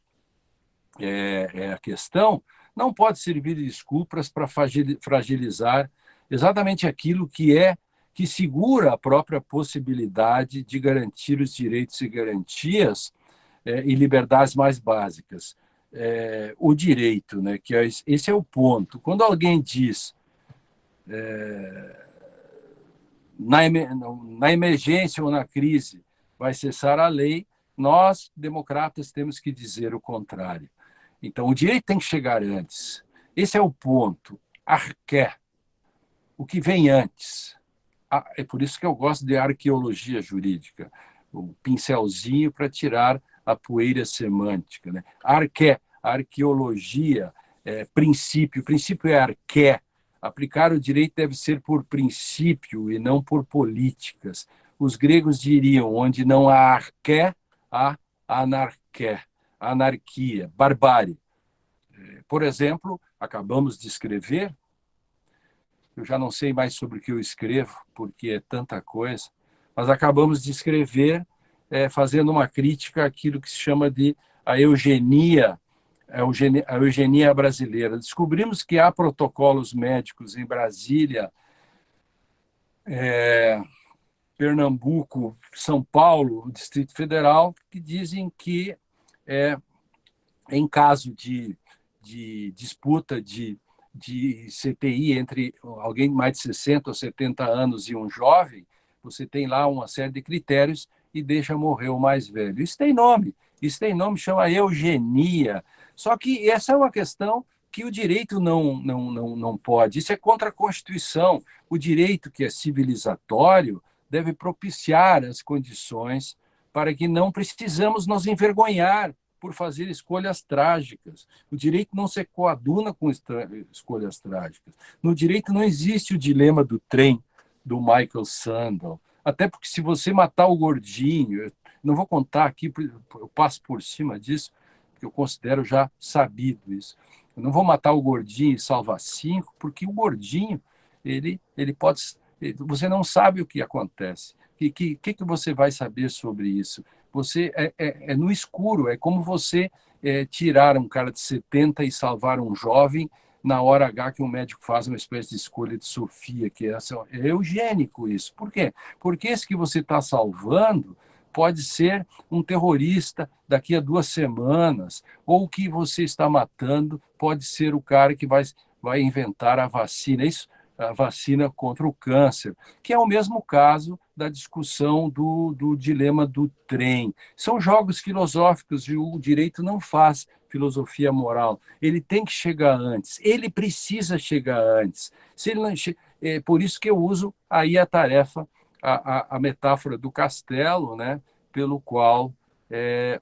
a questão, não pode servir de desculpas para fragilizar exatamente aquilo que segura a própria possibilidade de garantir os direitos e garantias e liberdades mais básicas. O direito, né, que esse é o ponto. Quando alguém diz na emergência ou na crise vai cessar a lei, nós, democratas, temos que dizer o contrário. Então, o direito tem que chegar antes. Esse é o ponto. Arqué, o que vem antes. É por isso que eu gosto de arqueologia jurídica, o pincelzinho para tirar a poeira semântica, né? Arqué, arqueologia, princípio. O princípio é arqué. Aplicar o direito deve ser por princípio e não por políticas. Os gregos diriam, onde não há arqué, há anarqué, anarquia, barbárie. Por exemplo, acabamos de escrever, eu já não sei mais sobre o que eu escrevo, porque é tanta coisa, mas acabamos de escrever fazendo uma crítica àquilo que se chama de a eugenia brasileira. Descobrimos que há protocolos médicos em Brasília, Pernambuco, São Paulo, Distrito Federal, que dizem que em caso de disputa de CPI entre alguém de mais de 60 ou 70 anos e um jovem, você tem lá uma série de critérios e deixa morrer o mais velho. Isso tem nome, chama eugenia. Só que essa é uma questão que o direito não pode. Isso é contra a Constituição. O direito, que é civilizatório, deve propiciar as condições para que não precisamos nos envergonhar por fazer escolhas trágicas. O direito não se coaduna com escolhas trágicas. No direito não existe o dilema do trem, do Michael Sandel. Até porque se você matar o gordinho, eu não vou contar aqui, eu passo por cima disso, porque eu considero já sabido isso. Eu não vou matar o gordinho e salvar 5, porque o gordinho, ele pode... Você não sabe o que acontece. O que você vai saber sobre isso? Você é no escuro, é como você tirar um cara de 70 e salvar um jovem na hora H que um médico faz uma espécie de escolha de Sofia, que é eugênico isso. Por quê? Porque esse que você está salvando pode ser um terrorista daqui a 2 semanas, ou o que você está matando pode ser o cara que vai inventar a vacina. Isso, a vacina contra o câncer, que é o mesmo caso da discussão do dilema do trem. São jogos filosóficos e o direito não faz filosofia moral. Ele tem que chegar antes, ele precisa chegar antes. Se ele não por isso que eu uso aí a tarefa, a metáfora do castelo, né, pelo qual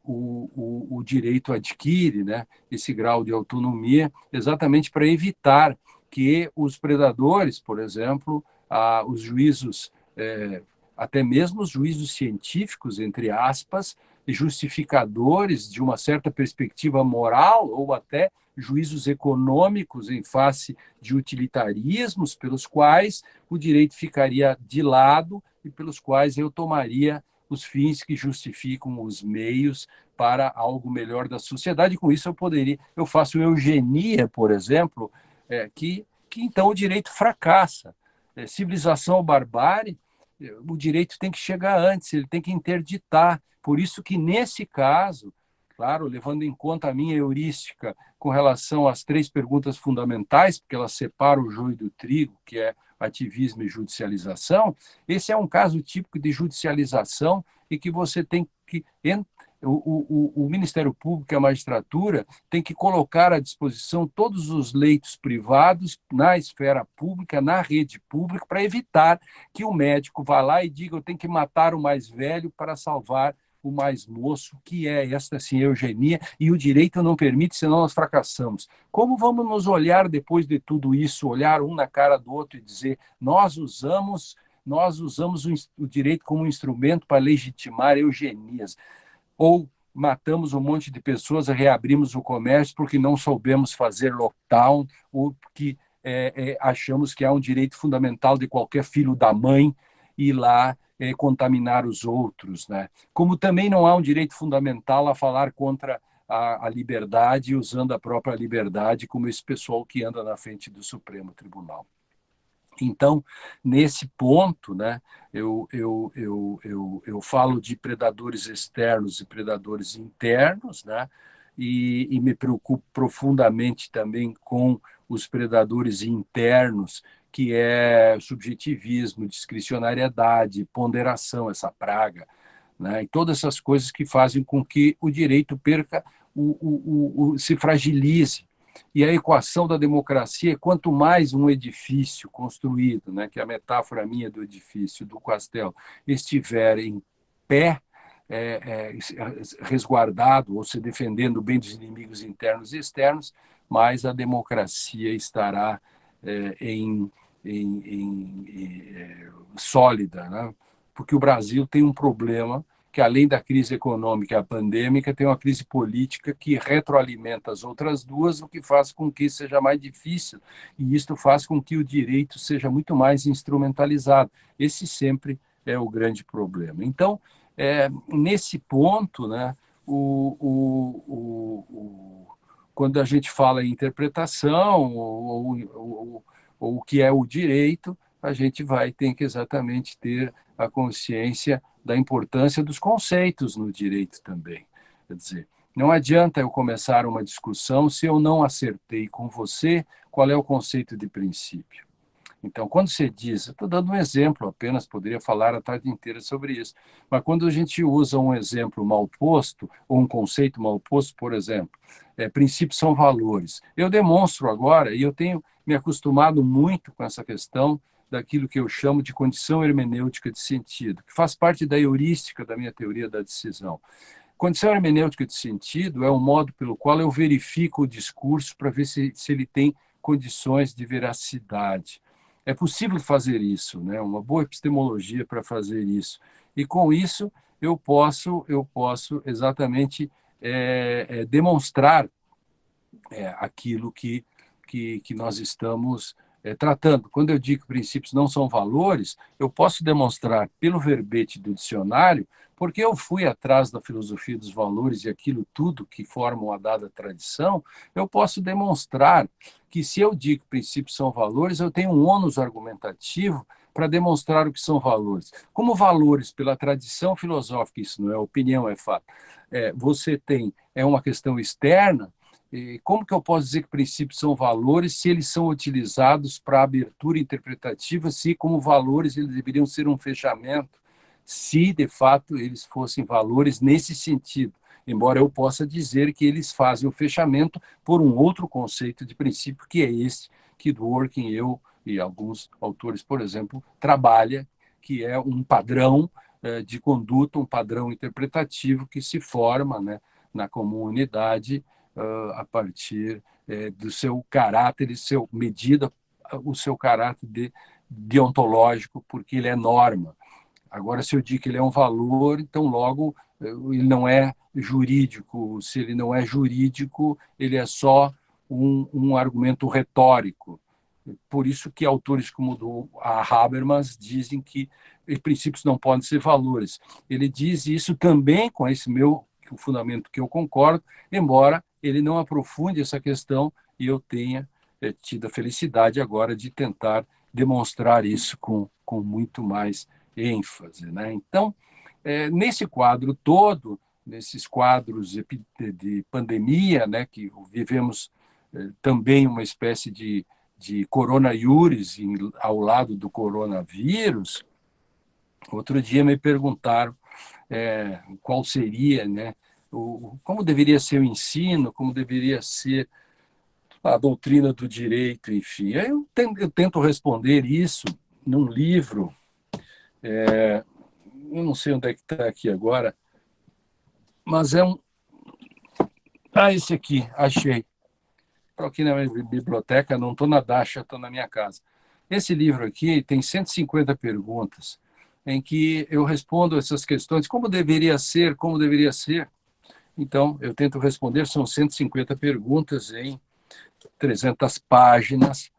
o direito adquire, né, esse grau de autonomia, exatamente para evitar que os predadores, por exemplo, os juízos, até mesmo os juízos científicos, entre aspas, justificadores de uma certa perspectiva moral ou até juízos econômicos em face de utilitarismos pelos quais o direito ficaria de lado e pelos quais eu tomaria os fins que justificam os meios para algo melhor da sociedade. Com isso eu faço eugenia, por exemplo, que então o direito fracassa. Civilização ou barbárie, o direito tem que chegar antes, ele tem que interditar. Por isso que, nesse caso, claro, levando em conta a minha heurística com relação às 3 perguntas fundamentais, porque elas separam o joio do trigo, que é ativismo e judicialização, esse é um caso típico de judicialização e que você tem que... O Ministério Público e a magistratura tem que colocar à disposição todos os leitos privados na esfera pública, na rede pública, para evitar que o médico vá lá e diga: eu tenho que matar o mais velho para salvar o mais moço, que é esta sim eugenia, e o direito não permite, senão nós fracassamos. Como vamos nos olhar depois de tudo isso, olhar um na cara do outro e dizer: nós usamos o direito como um instrumento para legitimar eugenias, ou matamos um monte de pessoas e reabrimos o comércio porque não soubemos fazer lockdown, ou porque achamos que há um direito fundamental de qualquer filho da mãe ir lá contaminar os outros, né? Como também não há um direito fundamental a falar contra a liberdade, usando a própria liberdade, como esse pessoal que anda na frente do Supremo Tribunal. Então, nesse ponto, né, eu falo de predadores externos e predadores internos, né, e me preocupo profundamente também com os predadores internos, que é subjetivismo, discricionariedade, ponderação, essa praga, né, e todas essas coisas que fazem com que o direito perca, se fragilize. E a equação da democracia é: quanto mais um edifício construído, né, que é a metáfora minha do edifício, do castelo, estiver em pé, resguardado, ou se defendendo bem dos inimigos internos e externos, mais a democracia estará sólida, né? Porque o Brasil tem um problema que, além da crise econômica e a pandêmica, tem uma crise política que retroalimenta as outras duas, o que faz com que seja mais difícil, e isto faz com que o direito seja muito mais instrumentalizado. Esse sempre é o grande problema. Então, nesse ponto, né, quando a gente fala em interpretação ou o que é o direito, a gente vai ter que exatamente ter a consciência da importância dos conceitos no direito também. Quer dizer, não adianta eu começar uma discussão se eu não acertei com você qual é o conceito de princípio. Então, quando você diz, estou dando um exemplo apenas, poderia falar a tarde inteira sobre isso, mas quando a gente usa um exemplo mal posto, ou um conceito mal posto, por exemplo, princípios são valores. Eu demonstro agora, e eu tenho me acostumado muito com essa questão daquilo que eu chamo de condição hermenêutica de sentido, que faz parte da heurística da minha teoria da decisão. Condição hermenêutica de sentido é um modo pelo qual eu verifico o discurso para ver se ele tem condições de veracidade. É possível fazer isso, né? Uma boa epistemologia para fazer isso. E com isso eu posso exatamente demonstrar aquilo que nós estamos tratando. Quando eu digo que princípios não são valores, eu posso demonstrar pelo verbete do dicionário, porque eu fui atrás da filosofia dos valores e aquilo tudo que forma uma dada tradição, eu posso demonstrar que, se eu digo que princípios são valores, eu tenho um ônus argumentativo para demonstrar o que são valores. Como valores, pela tradição filosófica, isso não é opinião, é fato, você tem uma questão externa. Como que eu posso dizer que princípios são valores se eles são utilizados para abertura interpretativa, se como valores eles deveriam ser um fechamento, se de fato eles fossem valores nesse sentido, embora eu possa dizer que eles fazem o fechamento por um outro conceito de princípio, que é esse que Dworkin, eu e alguns autores, por exemplo, trabalha, que é um padrão de conduta, um padrão interpretativo que se forma, né, na comunidade a partir do seu caráter e medida o seu caráter deontológico, porque ele é norma. Agora, se eu digo que ele é um valor, então logo ele não é jurídico. Se ele não é jurídico, ele é só um argumento retórico. Por isso que autores como a Habermas dizem que princípios não podem ser valores. Ele diz isso também com esse meu o fundamento que eu concordo, embora ele não aprofunde essa questão e eu tenha tido a felicidade agora de tentar demonstrar isso com muito mais ênfase, né? Então, nesse quadro todo, nesses quadros de pandemia, né, que vivemos também uma espécie de coronavírus ao lado do coronavírus, outro dia me perguntaram qual seria, né, como deveria ser o ensino, como deveria ser a doutrina do direito, enfim. Eu tento responder isso num livro, eu não sei onde é que está aqui agora, mas é um... Ah, esse aqui, achei. Estou aqui na minha biblioteca, não estou na Dasha, estou na minha casa. Esse livro aqui tem 150 perguntas, em que eu respondo essas questões, como deveria ser. Então, eu tento responder, são 150 perguntas em 300 páginas,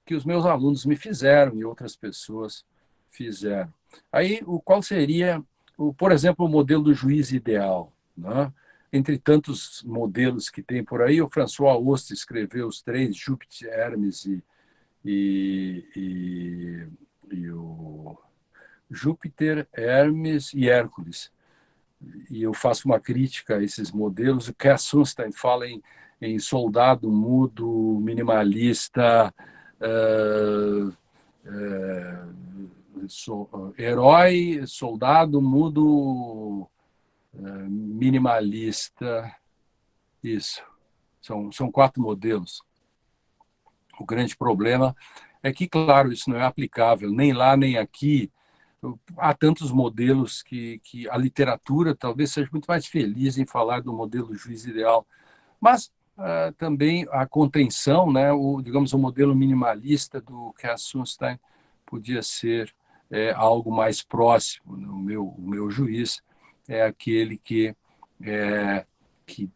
que os meus alunos me fizeram e outras pessoas fizeram. Aí, qual seria, por exemplo, o modelo do juiz ideal, né? Entre tantos modelos que tem por aí, o François Hoste escreveu os três, Júpiter, Hermes e o Júpiter, Hermes e Hércules. E eu faço uma crítica a esses modelos. O Cass Sunstein fala em soldado mudo, minimalista, herói, soldado mudo, minimalista. Isso. São quatro modelos. O grande problema é que, claro, isso não é aplicável nem lá nem aqui. Há tantos modelos que a literatura talvez seja muito mais feliz em falar do modelo juiz ideal, mas também a contenção, né, digamos, o modelo minimalista do Cass Sunstein podia ser algo mais próximo. O meu juiz é aquele é, que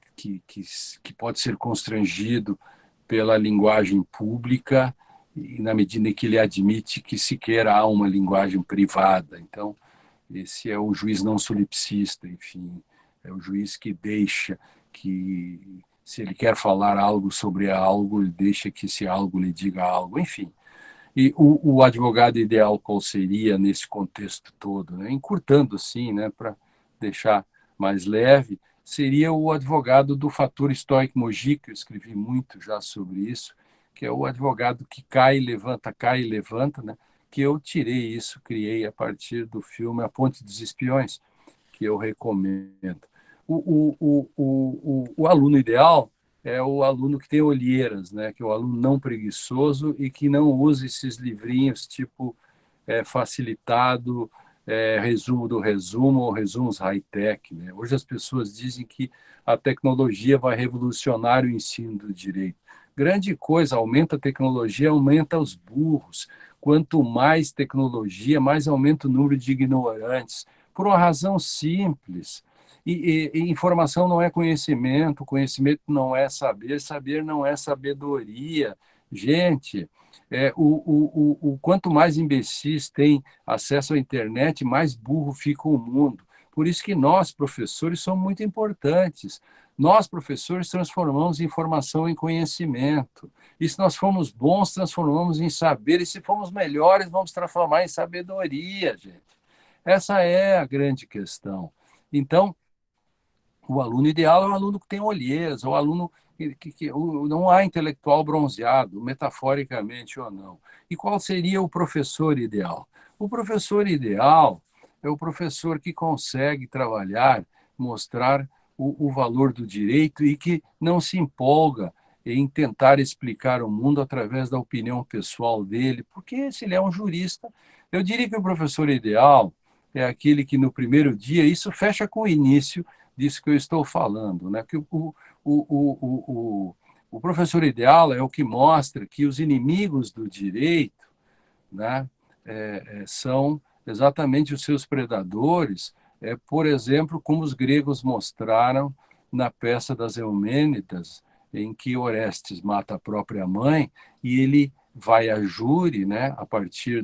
pode ser constrangido pela linguagem pública e na medida em que ele admite que sequer há uma linguagem privada. Então, esse é o juiz não solipsista, enfim, é o juiz que deixa que, se ele quer falar algo sobre algo, ele deixa que esse algo lhe diga algo, enfim. E o advogado ideal qual seria nesse contexto todo, né? Encurtando assim, né, para deixar mais leve, seria o advogado do fator estoico-mogi, que eu escrevi muito já sobre isso, que é o advogado que cai e levanta, né? Que eu tirei isso, criei a partir do filme A Ponte dos Espiões, que eu recomendo. O aluno ideal é o aluno que tem olheiras, né? Que é o aluno não preguiçoso e que não usa esses livrinhos tipo facilitado, resumo do resumo ou resumos high-tech. Né? Hoje as pessoas dizem que a tecnologia vai revolucionar o ensino do direito. Grande coisa, aumenta a tecnologia, aumenta os burros. Quanto mais tecnologia, mais aumenta o número de ignorantes, por uma razão simples. E informação não é conhecimento, conhecimento não é saber, saber não é sabedoria. Gente, quanto mais imbecis tem acesso à internet, mais burro fica o mundo. Por isso que nós, professores, somos muito importantes. Nós, professores, transformamos informação em conhecimento. E se nós formos bons, transformamos em saber. E se formos melhores, vamos transformar em sabedoria, gente. Essa é a grande questão. Então, o aluno ideal é o aluno que tem olheiras, o aluno não há intelectual bronzeado, metaforicamente ou não. E qual seria o professor ideal? O professor ideal é o professor que consegue trabalhar, mostrar o valor do direito e que não se empolga em tentar explicar o mundo através da opinião pessoal dele, porque se ele é um jurista, eu diria que o professor ideal é aquele que no primeiro dia, isso fecha com o início disso que eu estou falando, né? Que o professor ideal é o que mostra que os inimigos do direito, né, são exatamente os seus predadores, por exemplo, como os gregos mostraram na peça das Eumênidas, em que Orestes mata a própria mãe e ele vai a júri, né, a partir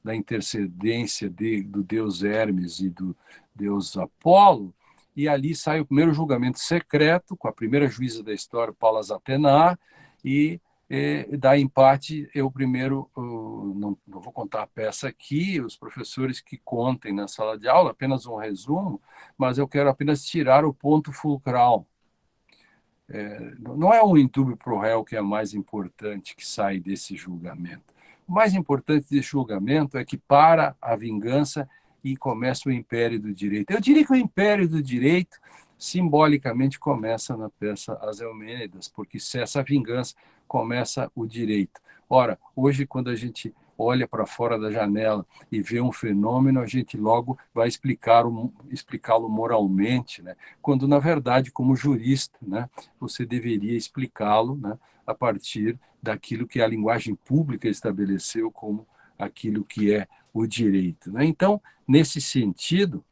da intercedência do deus Hermes e do deus Apolo, e ali sai o primeiro julgamento secreto, com a primeira juíza da história, Paula Zatenar, e dá empate, eu primeiro, não vou contar a peça aqui, os professores que contem na sala de aula, apenas um resumo, mas eu quero apenas tirar o ponto fulcral. Não é o indúbio pro réu que é mais importante que sai desse julgamento. O mais importante desse julgamento é que para a vingança e começa o império do direito. Eu diria que o império do direito simbolicamente começa na peça As Eumênidas, porque cessa a vingança, começa o direito. Ora, hoje, quando a gente olha para fora da janela e vê um fenômeno, a gente logo vai explicá-lo moralmente, né? Quando, na verdade, como jurista, né, você deveria explicá-lo, né, a partir daquilo que a linguagem pública estabeleceu como aquilo que é o direito, né? Então, nesse sentido,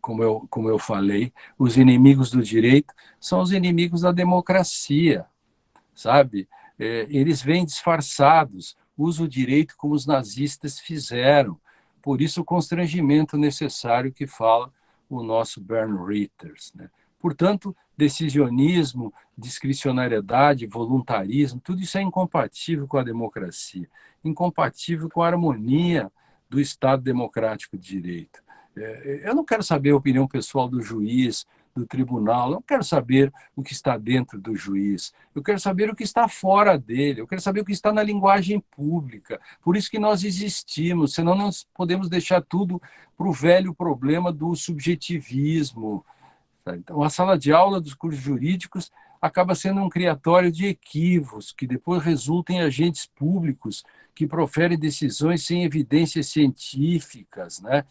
como eu falei, os inimigos do direito são os inimigos da democracia, sabe? Eles vêm disfarçados, usam o direito como os nazistas fizeram. Por isso o constrangimento necessário que fala o nosso Bernd Ritters, né? Portanto, decisionismo, discricionariedade, voluntarismo, tudo isso é incompatível com a democracia, incompatível com a harmonia do Estado democrático de direito. Eu não quero saber a opinião pessoal do juiz, do tribunal, eu não quero saber o que está dentro do juiz, eu quero saber o que está fora dele, eu quero saber o que está na linguagem pública. Por isso que nós existimos, senão nós podemos deixar tudo para o velho problema do subjetivismo. Então, a sala de aula dos cursos jurídicos acaba sendo um criatório de equívocos, que depois resultam em agentes públicos que proferem decisões sem evidências científicas, né?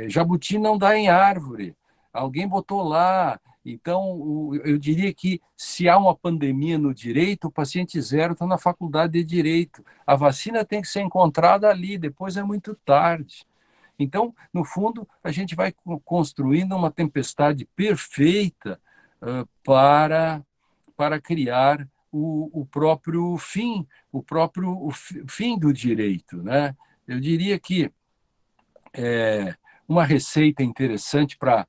Jabuti não dá em árvore, alguém botou lá. Então, eu diria que se há uma pandemia no direito, o paciente zero está na faculdade de direito. A vacina tem que ser encontrada ali, depois é muito tarde. Então, no fundo, a gente vai construindo uma tempestade perfeita para criar o próprio fim, o fim do direito, né? Eu diria que uma receita interessante para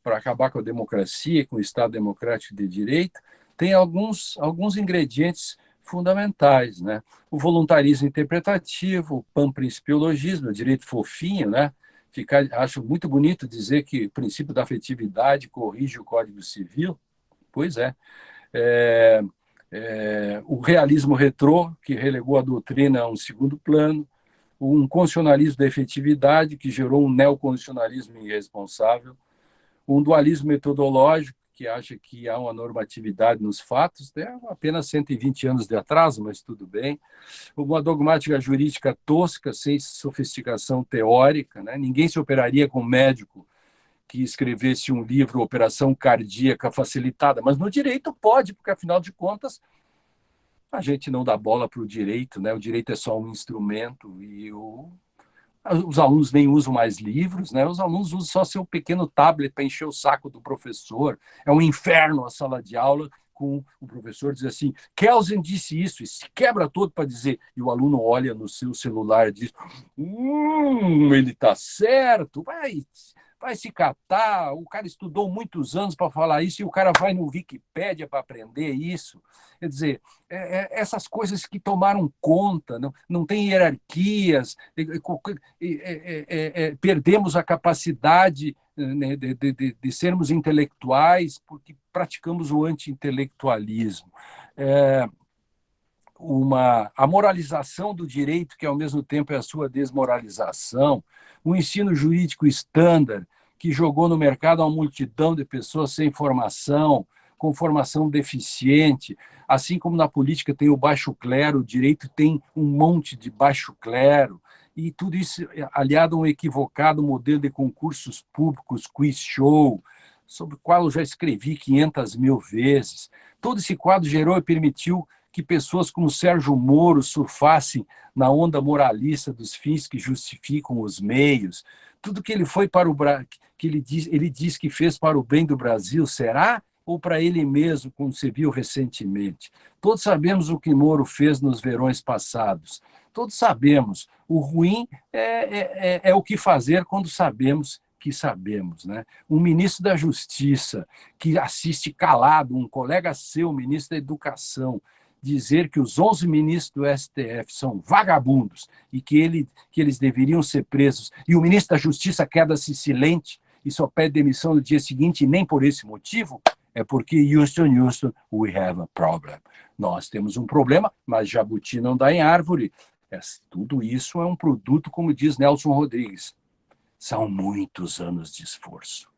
acabar com a democracia e com o Estado democrático de direito tem alguns ingredientes fundamentais, né? O voluntarismo interpretativo, o panprincipiologismo, o direito fofinho, né? Acho muito bonito dizer que o princípio da afetividade corrige o Código Civil. Pois é. O realismo retrô, que relegou a doutrina a um segundo plano, um constitucionalismo da efetividade, que gerou um neoconstitucionalismo irresponsável, um dualismo metodológico, que acha que há uma normatividade nos fatos, né? Apenas 120 anos de atraso, mas tudo bem. Uma dogmática jurídica tosca, sem sofisticação teórica, né? Ninguém se operaria com um médico que escrevesse um livro, Operação Cardíaca Facilitada, mas no direito pode, porque, afinal de contas, a gente não dá bola para o direito, né? O direito é só um instrumento e os alunos nem usam mais livros, né? Os alunos usam só seu pequeno tablet para encher o saco do professor. É um inferno a sala de aula, com o professor diz assim, Kelsen disse isso, e se quebra todo para dizer, e o aluno olha no seu celular e diz, ele está certo, vai se catar, o cara estudou muitos anos para falar isso e o cara vai no Wikipédia para aprender isso. Quer dizer, essas coisas que tomaram conta, não tem hierarquias, perdemos a capacidade, né, de sermos intelectuais porque praticamos o anti-intelectualismo. A moralização do direito, que ao mesmo tempo é a sua desmoralização, um ensino jurídico estándar, que jogou no mercado uma multidão de pessoas sem formação, com formação deficiente, assim como na política tem o baixo clero, o direito tem um monte de baixo clero, e tudo isso aliado a um equivocado modelo de concursos públicos, quiz show, sobre o qual eu já escrevi 500 mil vezes. Todo esse quadro gerou e permitiu que pessoas como Sérgio Moro surfassem na onda moralista dos fins que justificam os meios. Tudo que ele foi para o que ele diz que fez para o bem do Brasil, será? ou para ele mesmo, como se viu recentemente. Todos sabemos o que Moro fez nos verões passados. Todos sabemos. O ruim é o que fazer quando sabemos que sabemos. Né? Um ministro da Justiça que assiste calado, um colega seu, ministro da Educação, dizer que os 11 ministros do STF são vagabundos e que eles deveriam ser presos, e o ministro da Justiça queda-se silente e só pede demissão no dia seguinte, e nem por esse motivo, é porque, Houston, we have a problem. Nós temos um problema, mas jabuti não dá em árvore. Tudo isso é um produto, como diz Nelson Rodrigues, são muitos anos de esforço.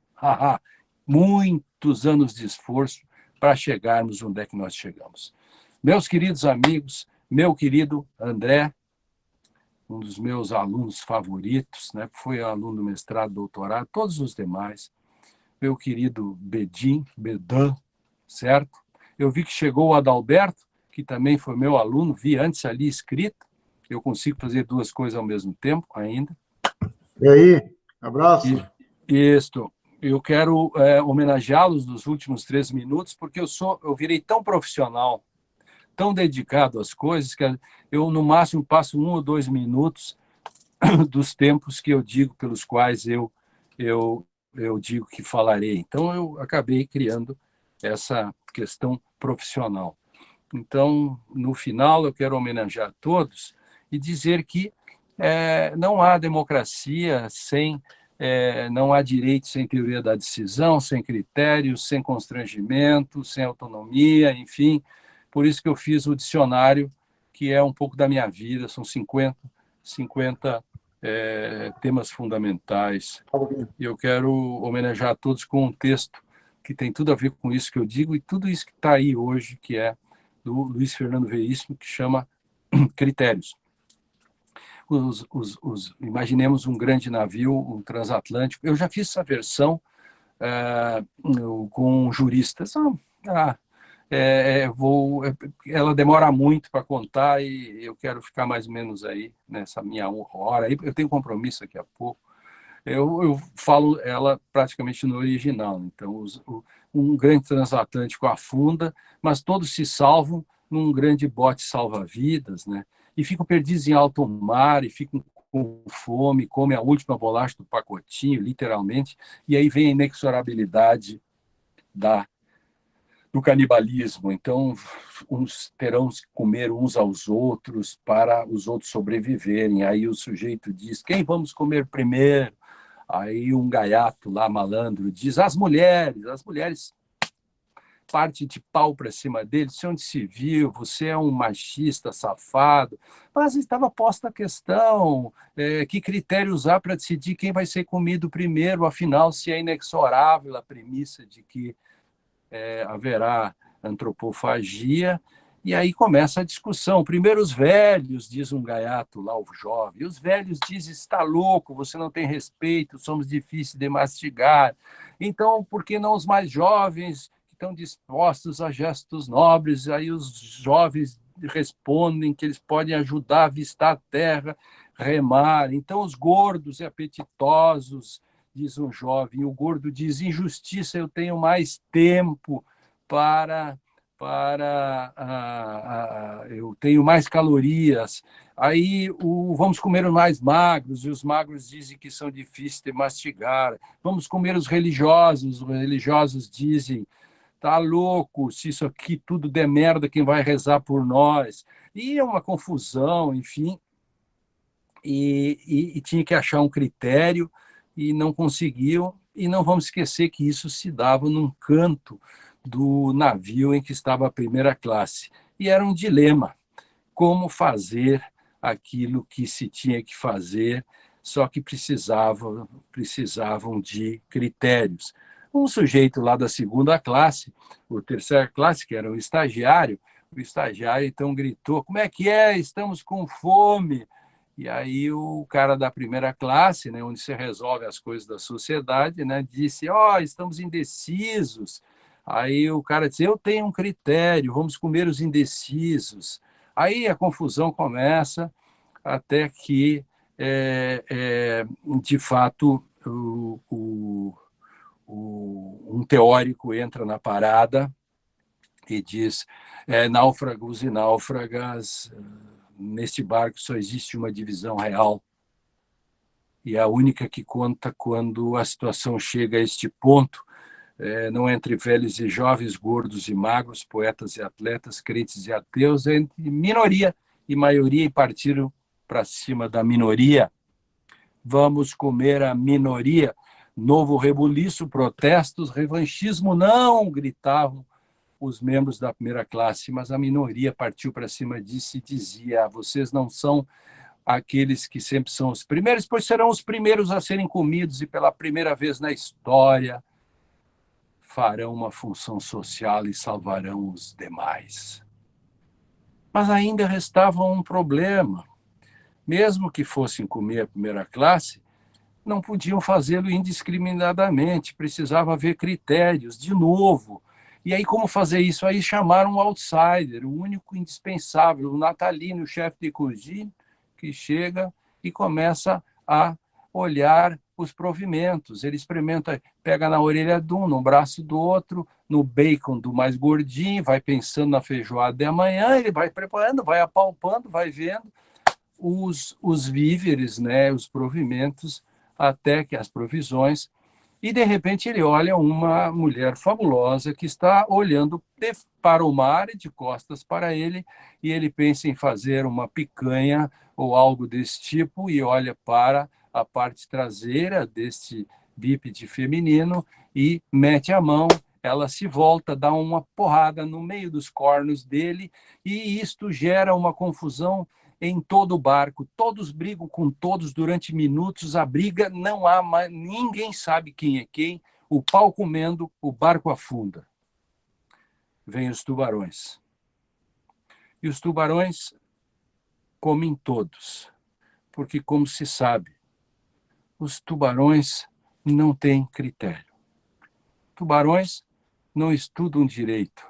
Muitos anos de esforço para chegarmos onde é que nós chegamos. Meus queridos amigos, meu querido André, um dos meus alunos favoritos, né? Foi aluno do mestrado, doutorado, todos os demais, meu querido Bedin, certo? Eu vi que chegou o Adalberto, que também foi meu aluno, vi antes ali escrito, eu consigo fazer duas coisas ao mesmo tempo ainda. E aí, abraço. Isto, eu quero homenageá-los nos últimos 3 minutos, porque eu virei tão profissional, tão dedicado às coisas, que eu, no máximo, passo 1 ou 2 minutos dos tempos que eu digo, pelos quais eu digo que falarei. Então, eu acabei criando essa questão profissional. Então, no final, eu quero homenagear todos e dizer que não há democracia sem... não há direito sem teoria da decisão, sem critérios, sem constrangimento, sem autonomia, enfim. Por isso que eu fiz o dicionário, que é um pouco da minha vida, são 50 temas fundamentais. E eu quero homenagear a todos com um texto que tem tudo a ver com isso que eu digo e tudo isso que está aí hoje, que é do Luiz Fernando Veríssimo, que chama Critérios. Imaginemos um grande navio, um transatlântico. Eu já fiz essa versão com juristas. Ela demora muito para contar e eu quero ficar mais ou menos aí nessa minha hora. Eu tenho compromisso daqui a pouco. Eu falo ela praticamente no original. Então, um grande transatlântico afunda, mas todos se salvam num grande bote salva-vidas, né? E ficam perdidos em alto mar, e ficam com fome, comem a última bolacha do pacotinho, literalmente, e aí vem a inexorabilidade do canibalismo. Então, uns terão que comer uns aos outros para os outros sobreviverem. Aí o sujeito diz, quem vamos comer primeiro? Aí um gaiato lá, malandro, diz, as mulheres parte de pau para cima dele, se onde se viu, você é um machista safado. Mas estava posta a questão, que critério usar para decidir quem vai ser comido primeiro, afinal, se é inexorável a premissa de que haverá antropofagia, e aí começa a discussão. Primeiro os velhos, diz um gaiato lá, o jovem, e os velhos dizem, está louco, você não tem respeito, somos difíceis de mastigar. Então, por que não os mais jovens, que estão dispostos a gestos nobres? Aí os jovens respondem que eles podem ajudar a avistar a terra, remar. Então, os gordos e apetitosos, diz um jovem, e o gordo diz, injustiça, eu tenho mais tempo eu tenho mais calorias. Aí vamos comer os mais magros, e os magros dizem que são difíceis de mastigar. Vamos comer os religiosos dizem, tá louco, se isso aqui tudo der merda, quem vai rezar por nós? E é uma confusão, enfim, e tinha que achar um critério, e não conseguiam, e não vamos esquecer que isso se dava num canto do navio em que estava a primeira classe. E era um dilema, como fazer aquilo que se tinha que fazer, só que precisavam de critérios. Um sujeito lá da segunda classe, ou terceira classe, que era o estagiário então gritou, como é que é? Estamos com fome. E aí o cara da primeira classe, né, onde se resolve as coisas da sociedade, né, disse, estamos indecisos. Aí o cara disse, eu tenho um critério, vamos comer os indecisos. Aí a confusão começa até que, de fato, um teórico entra na parada e diz: náufragos e náufragas, neste barco só existe uma divisão real, e a única que conta quando a situação chega a este ponto, não entre velhos e jovens, gordos e magros, poetas e atletas, crentes e ateus, é entre minoria e maioria, e partiram para cima da minoria. Vamos comer a minoria. Novo rebuliço, protestos, revanchismo, não, gritavam os membros da primeira classe, mas a minoria partiu para cima disso e dizia: vocês não são aqueles que sempre são os primeiros, pois serão os primeiros a serem comidos e pela primeira vez na história farão uma função social e salvarão os demais. Mas ainda restava um problema. Mesmo que fossem comer a primeira classe, não podiam fazê-lo indiscriminadamente, precisava haver critérios, de novo. E aí, como fazer isso? Aí chamaram um outsider, o único indispensável, o Natalino, o chefe de cozinha, que chega e começa a olhar os provimentos. Ele experimenta, pega na orelha de um, no braço do outro, no bacon do mais gordinho, vai pensando na feijoada de amanhã, ele vai preparando, vai apalpando, vai vendo os víveres, né, os provimentos, até que as provisões, e de repente ele olha uma mulher fabulosa que está olhando para o mar e de costas para ele, e ele pensa em fazer uma picanha ou algo desse tipo, e olha para a parte traseira deste bípede feminino e mete a mão, ela se volta, dá uma porrada no meio dos cornos dele, e isto gera uma confusão em todo o barco. Todos brigam com todos durante minutos, a briga não há mais, ninguém sabe quem é quem, o pau comendo, o barco afunda. Vêm os tubarões. E os tubarões comem todos, porque, como se sabe, os tubarões não têm critério. Tubarões não estudam direito.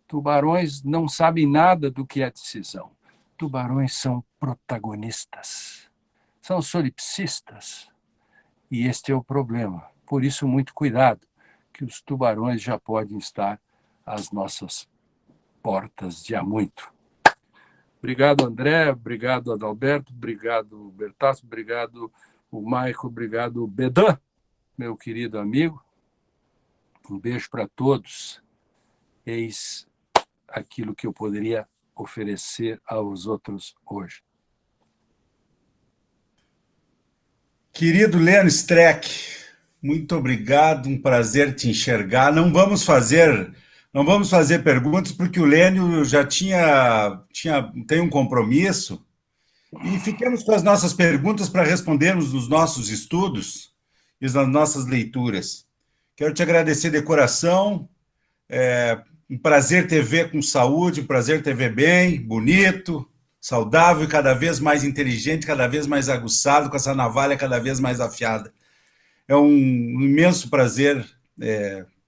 Tubarões não sabem nada do que é decisão. Tubarões são protagonistas, são solipsistas. E este é o problema. Por isso, muito cuidado, que os tubarões já podem estar às nossas portas de há muito. Obrigado, André, obrigado, Adalberto, obrigado, Bertasso, obrigado, o Maico, obrigado, Bedan, meu querido amigo. Um beijo para todos. Eis aquilo que eu poderia oferecer aos outros hoje. Querido Lênio Streck, muito obrigado, um prazer te enxergar. Não vamos fazer perguntas, porque o Lênio já tem um compromisso, e fiquemos com as nossas perguntas para respondermos nos nossos estudos e nas nossas leituras. Quero te agradecer de coração, um prazer te ver com saúde, um prazer te ver bem, bonito, saudável e cada vez mais inteligente, cada vez mais aguçado, com essa navalha cada vez mais afiada. É um imenso prazer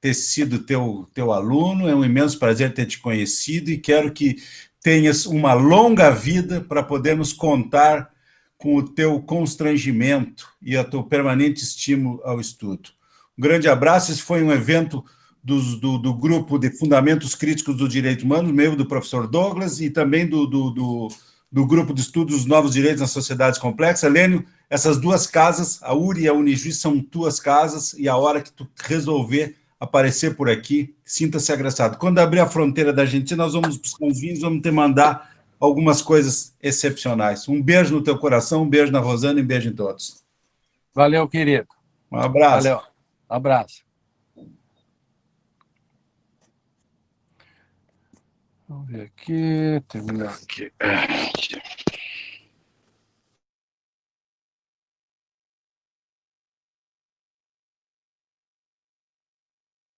ter sido teu aluno, é um imenso prazer ter te conhecido, e quero que tenhas uma longa vida para podermos contar com o teu constrangimento e o teu permanente estímulo ao estudo. Um grande abraço. Esse foi um evento do grupo de Fundamentos Críticos do Direito Humano, meu, do professor Douglas, e também do grupo de estudos dos Novos Direitos nas Sociedades Complexas. Lênio, essas duas casas, a URI e a Unijuiz, são tuas casas, e a hora que tu resolver aparecer por aqui, sinta-se agraciado. Quando abrir a fronteira da Argentina, nós vamos buscar uns vinhos, vamos te mandar algumas coisas excepcionais. Um beijo no teu coração, um beijo na Rosana e um beijo em todos. Valeu, querido. Um abraço. Valeu. Abraço. Vamos ver aqui, terminar aqui.